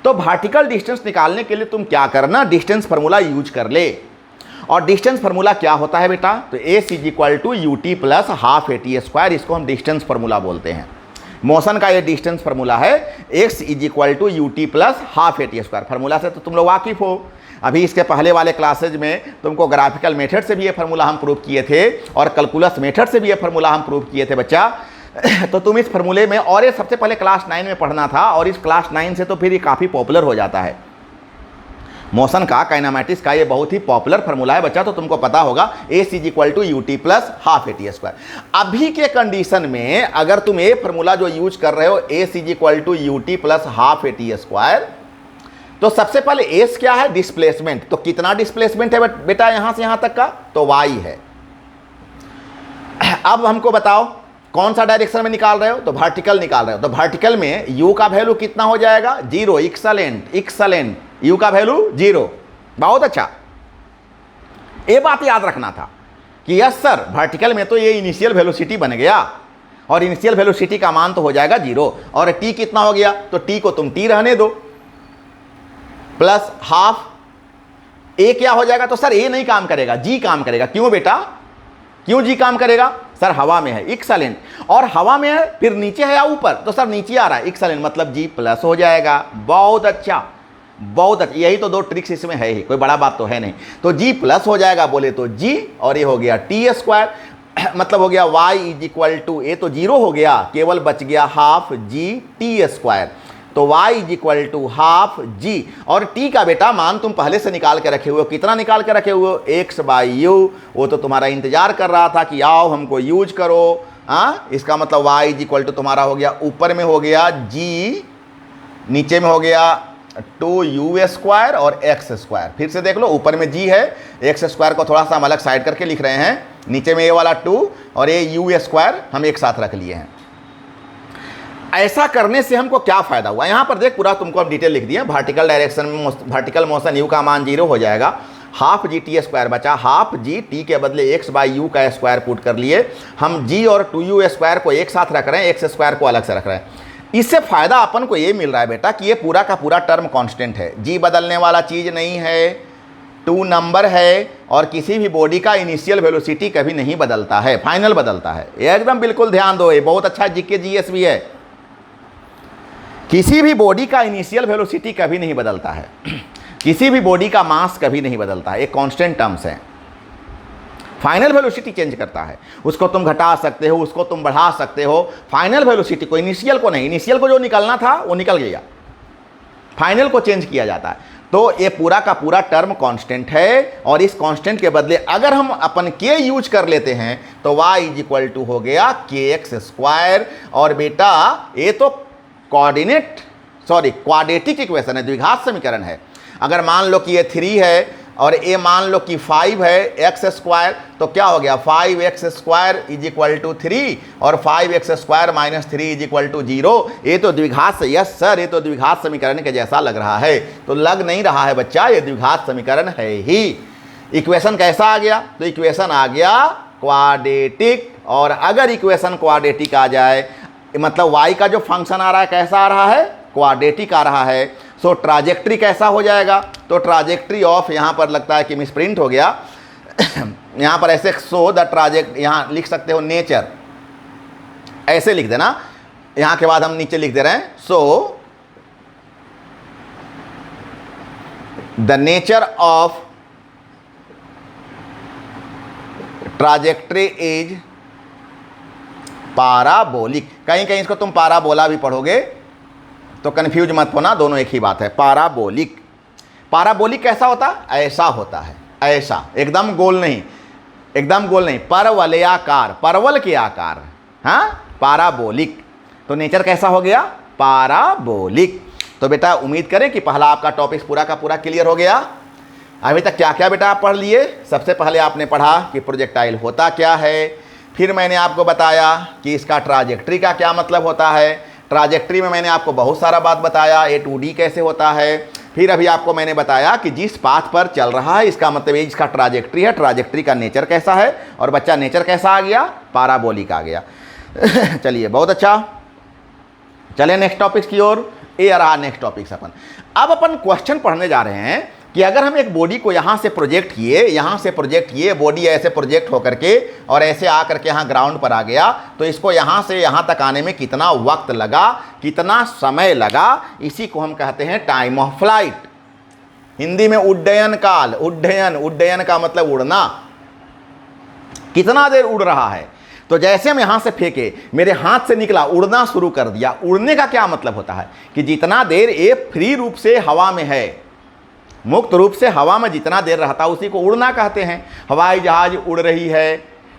तो वर्टिकल डिस्टेंस निकालने के लिए तुम क्या करना, डिस्टेंस फार्मूला यूज कर ले। और डिस्टेंस फार्मूला क्या होता है बेटा, तो S is equal to U T plus half A T square, इसको हम डिस्टेंस फार्मूला बोलते हैं। मोशन का ये डिस्टेंस फार्मूला है, X is equal to U T plus half A T square. Formula से तो तुम लोग वाकिफ हो, अभी इसके पहले वाले क्लासेज में तुमको ग्राफिकल मेथड से भी ये फार्मूला हम प्रूव किए थे और कैलकुलस मेथड से भी ये फार्मूला हम प्रूव किए थे बच्चा। तो तुम इस फार्मूले में, और ये सबसे पहले क्लास 9 में पढ़ना था और इस क्लास 9 से तो फिर ये काफ़ी पॉपुलर हो जाता है। मोशन का, काइनेमैटिक्स का ये बहुत ही पॉपुलर फार्मूला है बच्चा, तो तुमको पता होगा AC = UT + ½ AT²। अभी के कंडीशन में अगर तुम ये फार्मूला जो यूज कर रहे हो AC = UT + ½ AT², तो सबसे पहले एस क्या है? डिस्प्लेसमेंट। तो कितना डिस्प्लेसमेंट है बेटा यहां से यहां तक का? तो y है। अब हमको बताओ कौन सा डायरेक्शन में निकाल रहे हो? तो वर्टिकल निकाल रहे हो। तो वर्टिकल में u का वैल्यू कितना हो जाएगा? 0। एक्सलेंट, u का वैल्यू 0। बहुत अच्छा, ये बात याद रखना था कि यस सर वर्टिकल में तो ये इनिशियल वेलोसिटी बन गया और इनिशियल वेलोसिटी का मान तो हो जाएगा 0। और t कितना हो गया? तो t को तुम t रहने दो प्लस हाफ। ए क्या हो जाएगा? तो सर ए नहीं काम करेगा, जी काम करेगा। क्यों बेटा, क्यों जी काम करेगा? सर हवा में है, एक्सलेंट। और हवा में है फिर नीचे है या ऊपर? तो सर नीचे आ रहा है, एक्सलेंट, मतलब जी प्लस हो जाएगा। बहुत अच्छा, बहुत अच्छा। यही तो दो ट्रिक्स इसमें है ही, कोई बड़ा बात तो है नहीं। तो जी प्लस हो जाएगा बोले तो जी, और ये हो गया t², मतलब हो गया y = ए तो 0 हो गया, केवल बच गया ½ g t²। तो y = ½ g। और t का बेटा मान तुम पहले से निकाल के रखे हुए हो। कितना निकाल के रखे हुए हो? x/u। वो तो तुम्हारा इंतजार कर रहा था कि आओ हमको यूज करो। इसका मतलब y = तुम्हारा हो गया, ऊपर में हो गया g, नीचे में हो गया 2u² और x²। फिर से देख लो, ऊपर में g है, x² को थोड़ा सा हम अलग साइड करके लिख रहे हैं, नीचे में ये वाला 2 और ये u² हम एक साथ रख लिए हैं। ऐसा करने से हमको क्या फायदा हुआ? यहां पर देख, पूरा तुमको हम डिटेल लिख दिए। वर्टिकल डायरेक्शन में वर्टिकल मोशन u का मान 0 हो जाएगा, ½ g t² बचा, ½ g t के बदले x/u का स्क्वायर पुट कर लिए। हम g और 2u² को एक साथ रख रहे हैं, x² को अलग से रख रहे हैं। इससे फायदा अपन को ये मिल रहा है बेटा कि ये पूरा का पूरा टर्म कांस्टेंट है, g बदलने वाला चीज नहीं है, 2 नंबर है, और किसी भी बॉडी का इनिशियल वेलोसिटी कभी नहीं बदलता है, फाइनल बदलता है। ये एकदम बिल्कुल ध्यान दो, ये बहुत अच्छा जीके जीएस भी है। किसी भी बॉडी का इनिशियल वेलोसिटी कभी नहीं बदलता है, किसी भी बॉडी का मास कभी नहीं बदलता है, एक कांस्टेंट टर्म्स है। फाइनल वेलोसिटी चेंज करता है, उसको तुम घटा सकते हो, उसको तुम बढ़ा सकते हो, फाइनल वेलोसिटी को, इनिशियल को नहीं। इनिशियल को जो निकलना था वो निकल गया, फाइनल को चेंज किया जाता है। तो ये पूरा का पूरा टर्म कांस्टेंट है, और इस कांस्टेंट के बदले अगर हम अपन के यूज कर लेते हैं तो y = हो गया kx²। और बेटा ये तो क्वाड्रेटिक इक्वेशन है, द्विघात समीकरण है। अगर मान लो कि ये 3 है और ये मान लो कि 5 है x², तो क्या हो गया? 5x² = 3 और 5x² - 3 = 0। ये तो द्विघात, यस सर, ये तो द्विघात समीकरण के जैसा लग रहा है। तो लग नहीं रहा है बच्चा, ये द्विघात समीकरण है ही। इक्वेशन कैसा आ गया? तो इक्वेशन आ गया क्वाड्रेटिक। और अगर इक्वेशन क्वाड्रेटिक आ जाए, मतलब y का जो फंक्शन आ रहा है कैसा आ रहा है? क्वाड्रेटिक आ रहा है। सो ट्राजेक्ट्री कैसा हो जाएगा? तो ट्राजेक्ट्री ऑफ, यहाँ पर लगता है कि मिसप्रिंट हो गया यहाँ पर ऐसे, सो द ट्राजेक्ट, यहाँ लिख सकते हो नेचर, ऐसे लिख देना। यहाँ के बाद हम नीचे लिख दे रहे हैं, so the nature of trajectory is parabolic. कहीं कहीं इसको तुम पाराबोला भी पढ़ोगे तो कंफ्यूज मत होना, दोनों एक ही बात है। पाराबोलिक, पाराबोलिक कैसा होता है? ऐसा होता है, ऐसा, एकदम गोल नहीं, एकदम गोल नहीं, परवलयाकार, परवल के आकार, हाँ, पाराबोलिक। तो नेचर कैसा हो गया? पाराबोलिक। तो बेटा उम्मीद करें कि पहला आपका टॉपिक पूरा का पूरा क्लियर हो गया। अभी तक क्या क्या बेटा आप पढ़ लिए? सबसे पहले आपने पढ़ा कि प्रोजेक्टाइल होता क्या है, फिर मैंने आपको बताया कि इसका ट्राजेक्ट्री का क्या मतलब होता है। ट्राजेक्ट्री में मैंने आपको बहुत सारा बात बताया, ये 2D कैसे होता है। फिर अभी आपको मैंने बताया कि जिस पाथ पर चल रहा है इसका मतलब ये इसका ट्राजेक्ट्री है, ट्राजेक्ट्री का नेचर कैसा है। और बच्चा नेचर कैसा आ गया? पाराबोलिक आ गया चलिए बहुत अच्छा, चले नेक्स्ट टॉपिक्स की ओर। ये रहा नेक्स्ट टॉपिक्स अपन। अब अपन क्वेश्चन पढ़ने जा रहे हैं कि अगर हम एक बॉडी को यहाँ से प्रोजेक्ट किए, यहाँ से प्रोजेक्ट किए, बॉडी ऐसे प्रोजेक्ट होकर के और ऐसे आकर के यहाँ ग्राउंड पर आ गया, तो इसको यहाँ से यहाँ तक आने में कितना वक्त लगा, कितना समय लगा, इसी को हम कहते हैं टाइम ऑफ फ्लाइट। हिंदी में उड्डयन काल, उड्डयन, उड्डयन का मतलब उड़ना, कितना देर उड़ रहा है। तो जैसे हम यहाँ से फेंके, मेरे हाथ से निकला, उड़ना शुरू कर दिया। उड़ने का क्या मतलब होता है कि जितना देर ये फ्री रूप से हवा में है, मुक्त रूप से हवा में जितना देर रहता है उसी को उड़ना कहते हैं। हवाई जहाज उड़ रही है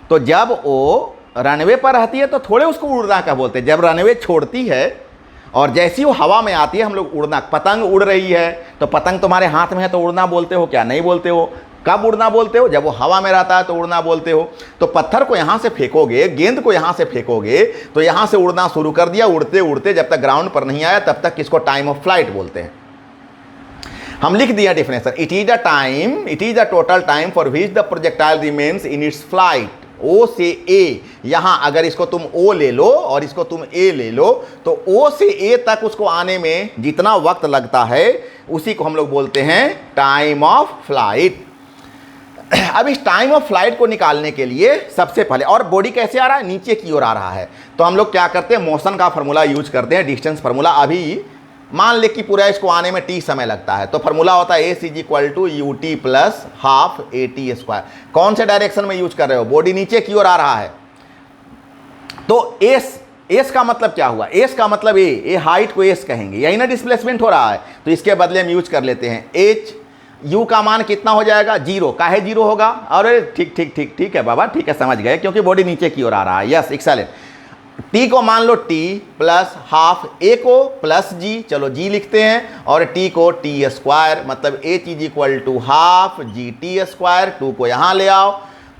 तो जब वो रनवे पर रहती है तो थोड़े उसको उड़ना क्या बोलते हैं, जब रनवे छोड़ती है और जैसी वो हवा में आती है हम लोग उड़ना। पतंग उड़ रही है तो पतंग तुम्हारे हाथ में है तो उड़ना बोलते हो क्या? नहीं बोलते हो। कब उड़ना बोलते हो? जब वो हवा में रहता है तो उड़ना बोलते हो। तो पत्थर को यहाँ से फेंकोगे, गेंद को यहाँ से फेंकोगे तो यहाँ से उड़ना शुरू कर दिया, उड़ते उड़ते जब तक ग्राउंड पर नहीं आया तब तक किसको टाइम ऑफ फ्लाइट बोलते हैं। हम लिख दिया definition, it is the total time for which the projectile remains in its flight. O से ए, यहां अगर इसको तुम ओ ले लो और इसको तुम ए ले लो तो ओ से ए तक उसको आने में जितना वक्त लगता है उसी को हम लोग बोलते हैं टाइम ऑफ फ्लाइट। अब इस टाइम ऑफ फ्लाइट को निकालने के लिए सबसे पहले, और बॉडी कैसे आ रहा है? नीचे की ओर आ रहा है, तो हम लोग क्या करते हैं? मोशन का फॉर्मूला यूज करते हैं, डिस्टेंस फार्मूला। अभी मान ले कि पूरा इसको आने में टी समय लगता है तो फार्मूला होता है s is equal to U T plus half A T square. कौन से डायरेक्शन में यूज कर रहे हो? बॉडी नीचे की ओर आ रहा है तो एस का मतलब क्या हुआ? एस का मतलब ए हाइट को एस कहेंगे, यही ना डिस्प्लेसमेंट हो रहा है, तो इसके बदले हम यूज कर लेते हैं एच। यू का मान कितना हो जाएगा? 0। काहे 0 होगा? अरे ठीक है बाबा, ठीक है, समझ गए, क्योंकि बॉडी नीचे की ओर आ रहा है। Yes, excellent. टी को मान लो टी प्लस हाफ, ए को प्लस जी, चलो जी लिखते हैं, और टी को टी स्क्वायर, मतलब H is equal to half G T square. 2 को यहाँ ले आओ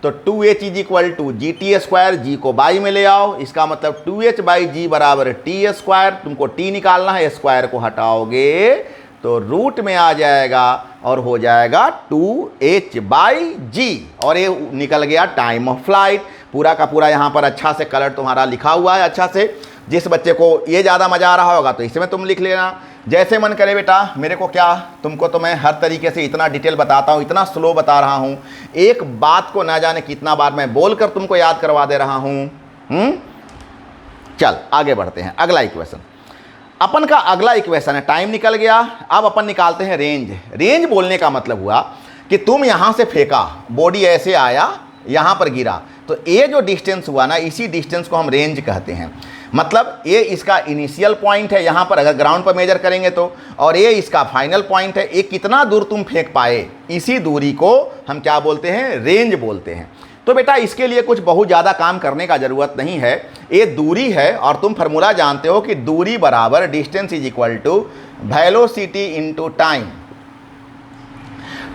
तो 2h is equal to G T square, G को बाई में ले आओ, इसका मतलब 2h बाई जी बराबर टी स्क्वायर। तुमको टी निकालना है, स्क्वायर को हटाओगे तो रूट में आ जाएगा और हो जाएगा 2h बाई जी, और ये निकल गया टाइम ऑफ फ्लाइट। पूरा का पूरा यहाँ पर अच्छा से कलर तुम्हारा लिखा हुआ है अच्छा से। जिस बच्चे को ये ज़्यादा मज़ा आ रहा होगा तो इसमें तुम लिख लेना, जैसे मन करे बेटा। मेरे को क्या, तुमको तो मैं हर तरीके से इतना डिटेल बताता हूँ, इतना स्लो बता रहा हूँ, एक बात को ना जाने कितना बार मैं बोलकर तुमको याद करवा दे रहा हूँ। चल आगे बढ़ते हैं। अगला इक्वेशन अपन का अगला इक्वेशन है, टाइम निकल गया। अब अपन निकालते हैं रेंज। रेंज बोलने का मतलब हुआ कि तुम यहाँ से फेंका, बॉडी ऐसे आया, यहाँ पर गिरा, तो ये जो डिस्टेंस हुआ ना, इसी डिस्टेंस को हम रेंज कहते हैं। मतलब ये इसका इनिशियल पॉइंट है यहाँ पर अगर ग्राउंड पर मेजर करेंगे तो, और ये इसका फाइनल पॉइंट है। ये कितना दूर तुम फेंक पाए, इसी दूरी को हम क्या बोलते हैं? रेंज बोलते हैं। तो बेटा इसके लिए कुछ बहुत ज़्यादा काम करने का ज़रूरत नहीं है, ये दूरी है और तुम फार्मूला जानते हो कि दूरी बराबर distance is equal to velocity into time.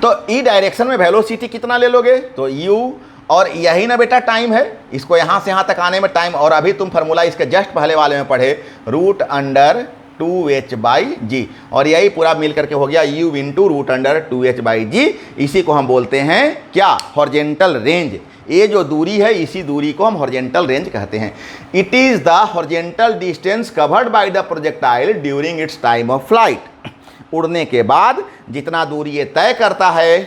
तो ई डायरेक्शन में वेलोसिटी कितना ले लोगे? तो u, और यही ना बेटा टाइम है, इसको यहाँ से यहाँ तक आने में टाइम। और अभी तुम फार्मूला इसके जस्ट पहले वाले में पढ़े, रूट अंडर 2h बाई जी, और यही पूरा मिल करके हो गया u into root under 2h by G. इसी को हम बोलते हैं क्या? Horizontal range. ये जो दूरी है इसी दूरी को हम हॉरिजॉन्टल रेंज कहते हैं। It is the horizontal distance covered by the projectile during its time of flight. उड़ने के बाद जितना दूरी ये तय करता है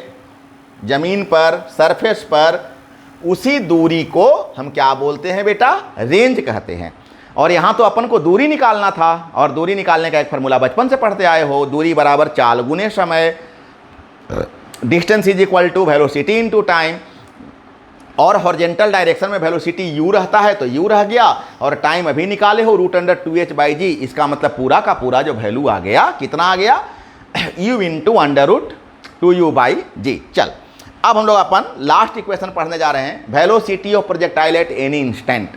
जमीन पर, सरफेस पर, उसी दूरी को हम क्या बोलते हैं बेटा? रेंज कहते हैं। और यहाँ तो अपन को दूरी निकालना था, और दूरी निकालने का एक फार्मूला बचपन से पढ़ते आए हो, दूरी बराबर चाल गुने समय, distance is equal to velocity into time. और हॉरिजॉन्टल डायरेक्शन में वेलोसिटी u रहता है तो u रह गया, और टाइम अभी निकाले हो रूट अंडर 2h बाई जी। इसका मतलब पूरा का पूरा जो वैल्यू आ गया, कितना आ गया? u into under root 2u by G. चल अब हम लोग अपन लास्ट इक्वेशन पढ़ने जा रहे हैं, velocity of projectile at any instant.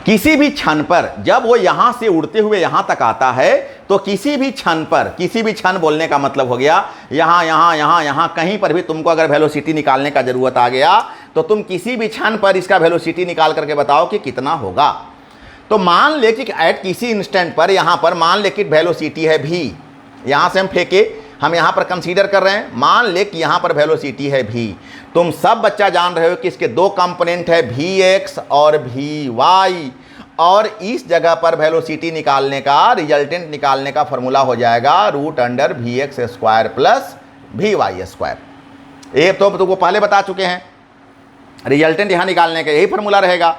किसी भी क्षण पर जब वो यहाँ से उड़ते हुए यहाँ तक आता है तो किसी भी क्षण पर, किसी भी क्षण बोलने का मतलब हो गया यहाँ यहाँ यहाँ यहाँ कहीं पर भी तुमको अगर वेलोसिटी निकालने का ज़रूरत आ गया तो तुम किसी भी क्षण पर इसका वेलोसिटी निकाल करके बताओ कि कितना होगा। तो मान ले कि एट किसी इंस्टेंट पर यहाँ पर मान ले कि वेलोसिटी है v, यहाँ से हम फेंके, हम यहाँ पर कंसीडर कर रहे हैं, मान ले कि यहाँ पर वेलोसिटी है v। तुम सब बच्चा जान रहे हो कि इसके दो कंपोनेंट है vx और vy, और इस जगह पर वेलोसिटी निकालने का, रिजल्टेंट निकालने का फॉर्मूला हो जाएगा root under vx square plus vy square. ये तो तुमको पहले बता चुके हैं, रिजल्टेंट यहाँ निकालने का यही फॉर्मूला रहेगा।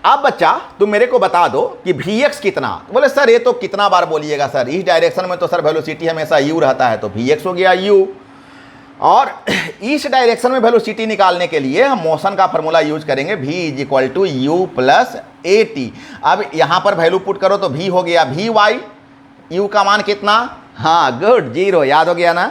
अब बच्चा तुम मेरे को बता दो कि vx कितना। बोले सर ये तो कितना बार बोलिएगा सर, इस डायरेक्शन में तो सर वेलोसिटी हमेशा u रहता है, तो vx हो गया u। और इस डायरेक्शन में वेलोसिटी निकालने के लिए हम मोशन का फॉर्मूला यूज करेंगे, v is equal to u plus a t. अब यहाँ पर वैल्यू पुट करो तो v हो गया vy, u का मान कितना? हाँ गुड, 0, याद हो गया ना।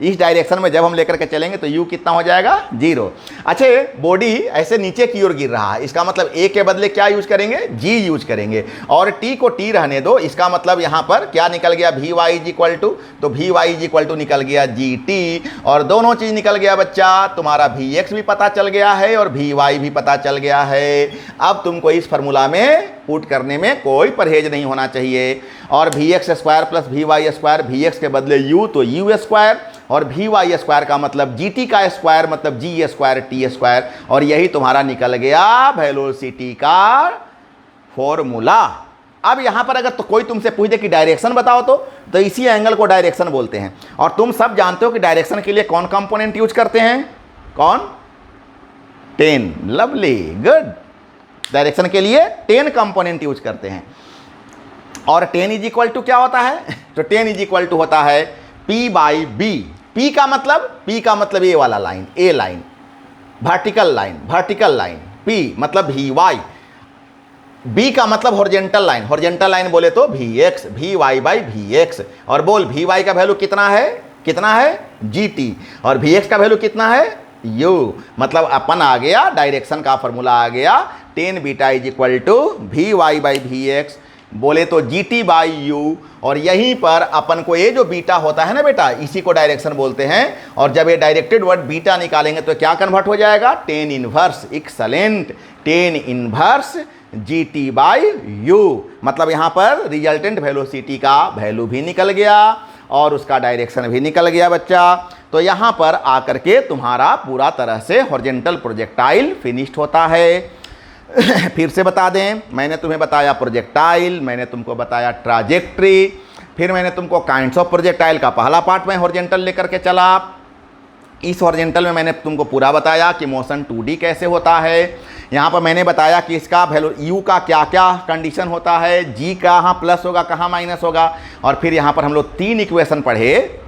इस डायरेक्शन में जब हम लेकर के चलेंगे तो u कितना हो जाएगा 0। अच्छा बॉडी ऐसे नीचे की ओर गिर रहा है, इसका मतलब a के बदले क्या यूज करेंगे, g यूज करेंगे, और t को t रहने दो, इसका मतलब यहाँ पर क्या निकल गया vy इज इक्वल टू, तो vy इज इक्वल टू निकल गया gt, और दोनों चीज निकल गया बच्चा, तुम्हारा vx भी पता चल गया है और vy भी पता चल गया है। अब तुमको इस फार्मूला में पुट करने में कोई परहेज नहीं होना चाहिए। और vx square plus vy square, vx के बदले u तो u स्क्वायर, और vy स्क्वायर का मतलब gt का स्क्वायर मतलब g स्क्वायर t स्क्वायर, और यही तुम्हारा निकल गया वेलोसिटी का फॉर्मूला। अब यहां पर अगर तो कोई तुमसे पूछ दे कि डायरेक्शन बताओ तो इसी एंगल को डायरेक्शन बोलते हैं। और तुम सब जानते हो कि डायरेक्शन के लिए कौन कंपोनेंट यूज करते हैं, कौन, 10, लवली, गुड। डायरेक्शन के लिए 10 कंपोनेंट यूज करते हैं। और 10 इज इक्वल टू क्या होता है, तो 10 इज इक्वल टू होता है p बाई बी। p का मतलब ये वाला लाइन, ए लाइन, वर्टिकल लाइन, p मतलब vy, b का मतलब हॉरिजॉन्टल लाइन बोले तो vx, vy बाई vx। और बोल vy का वैल्यू कितना है gt, और vx का वैल्यू कितना है u। मतलब अपन आ गया, डायरेक्शन का फॉर्मूला आ गया 10 beta is equal to vy by vx, बोले तो gt बाई u। और यहीं पर अपन को ये जो बीटा होता है ना बेटा, इसी को डायरेक्शन बोलते हैं। और जब ये डायरेक्टेड वर्ड बीटा निकालेंगे तो क्या कन्वर्ट हो जाएगा, 10 inverse, excellent, 10 inverse gt by u। मतलब यहाँ पर रिजल्टेंट वेलोसिटी का वैल्यू भी निकल गया और उसका डायरेक्शन भी निकल गया बच्चा। तो यहाँ पर आकर के तुम्हारा पूरा तरह से हॉरिजॉन्टल प्रोजेक्टाइल फिनिश्ड होता है। फिर से बता दें, मैंने तुम्हें बताया प्रोजेक्टाइल, मैंने तुमको बताया ट्राजेक्ट्री, फिर मैंने तुमको काइंड्स ऑफ प्रोजेक्टाइल का पहला पार्ट में हॉरिजॉन्टल लेकर के चला। इस हॉरिजॉन्टल में मैंने तुमको पूरा बताया कि मोशन 2D कैसे होता है। यहाँ पर मैंने बताया कि इसका वैल्यू u का क्या क्या कंडीशन होता है, g कहाँ प्लस होगा कहाँ माइनस होगा। और फिर यहाँ पर हम लोग 3 इक्वेशन पढ़े,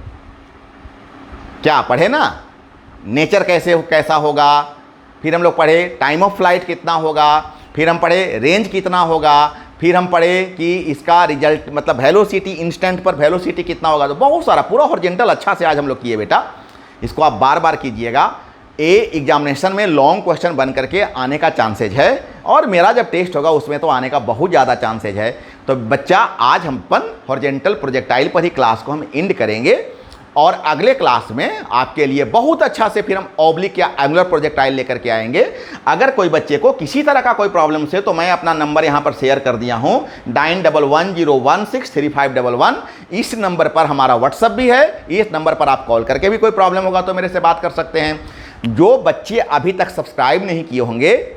क्या पढ़े ना, नेचर कैसा होगा, फिर हम लोग पढ़े टाइम ऑफ फ्लाइट कितना होगा, फिर हम पढ़े रेंज कितना होगा, फिर हम पढ़े कि इसका रिजल्ट मतलब वेलोसिटी, इंस्टेंट पर वेलोसिटी कितना होगा। तो बहुत सारा पूरा हॉरिजॉन्टल अच्छा से आज हम लोग किए बेटा, इसको आप बार बार कीजिएगा। एग्जामिनेशन में लॉन्ग क्वेश्चन बन करके आने का चांसेज है, और मेरा जब टेस्ट होगा उसमें तो आने का बहुत ज़्यादा चांसेज है। तो बच्चा आज हम अपन हॉरिजॉन्टल प्रोजेक्टाइल पर ही क्लास को हम एंड करेंगे, और अगले क्लास में आपके लिए बहुत अच्छा से फिर हम ऑब्लिक या एंगुलर प्रोजेक्टाइल लेकर के आएंगे। अगर कोई बच्चे को किसी तरह का कोई प्रॉब्लम से, तो मैं अपना नंबर यहाँ पर शेयर कर दिया हूँ 9110163511। इस नंबर पर हमारा व्हाट्सअप भी है, इस नंबर पर आप कॉल करके भी कोई प्रॉब्लम होगा तो मेरे से बात कर सकते हैं। जो बच्चे अभी तक सब्सक्राइब नहीं किए होंगे,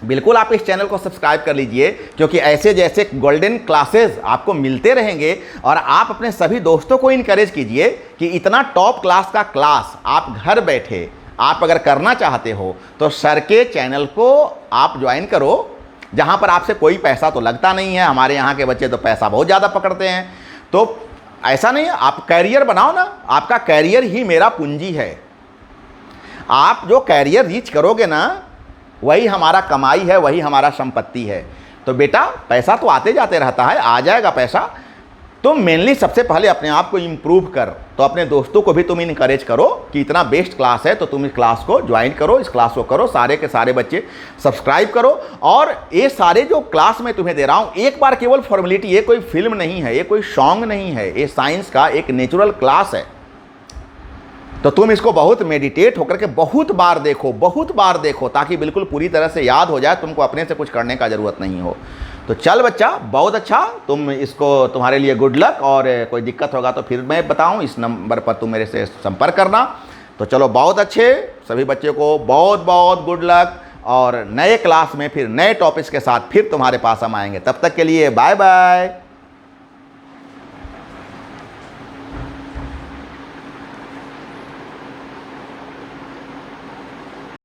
बिल्कुल आप इस चैनल को सब्सक्राइब कर लीजिए, क्योंकि ऐसे जैसे गोल्डन क्लासेस आपको मिलते रहेंगे। और आप अपने सभी दोस्तों को इनकरेज कीजिए कि इतना टॉप क्लास का क्लास आप घर बैठे आप अगर करना चाहते हो तो सर के चैनल को आप ज्वाइन करो, जहां पर आपसे कोई पैसा तो लगता नहीं है। हमारे यहाँ के बच्चे तो पैसा बहुत ज़्यादा पकड़ते हैं, तो ऐसा नहीं है, आप कैरियर बनाओ ना, आपका कैरियर ही मेरा पूंजी है। आप जो कैरियर रीच करोगे ना, वही हमारा कमाई है, वही हमारा संपत्ति है। तो बेटा पैसा तो आते जाते रहता है, आ जाएगा पैसा। तुम मेनली सबसे पहले अपने आप को इम्प्रूव कर, तो अपने दोस्तों को भी तुम इनकरेज करो कि इतना बेस्ट क्लास है, तो तुम इस क्लास को ज्वाइन करो, इस क्लास को करो, सारे के सारे बच्चे सब्सक्राइब करो। और ये सारे जो क्लास मैं तुम्हें दे रहा हूँ, एक बार केवल फॉर्मेलिटी, ये कोई फिल्म नहीं है, ये कोई सॉन्ग नहीं है, ये साइंस का एक नेचुरल क्लास है। तो तुम इसको बहुत मेडिटेट होकर के बहुत बार देखो, ताकि बिल्कुल पूरी तरह से याद हो जाए, तुमको अपने से कुछ करने का ज़रूरत नहीं हो। तो चल बच्चा, बहुत अच्छा, तुम इसको, तुम्हारे लिए गुड लक। और कोई दिक्कत होगा तो फिर मैं बताऊं, इस नंबर पर तुम मेरे से संपर्क करना। तो चलो, बहुत अच्छे, सभी बच्चे को बहुत बहुत गुड लक। और नए क्लास में फिर नए टॉपिक्स के साथ फिर तुम्हारे पास हम आएंगे। तब तक के लिए बाय बाय।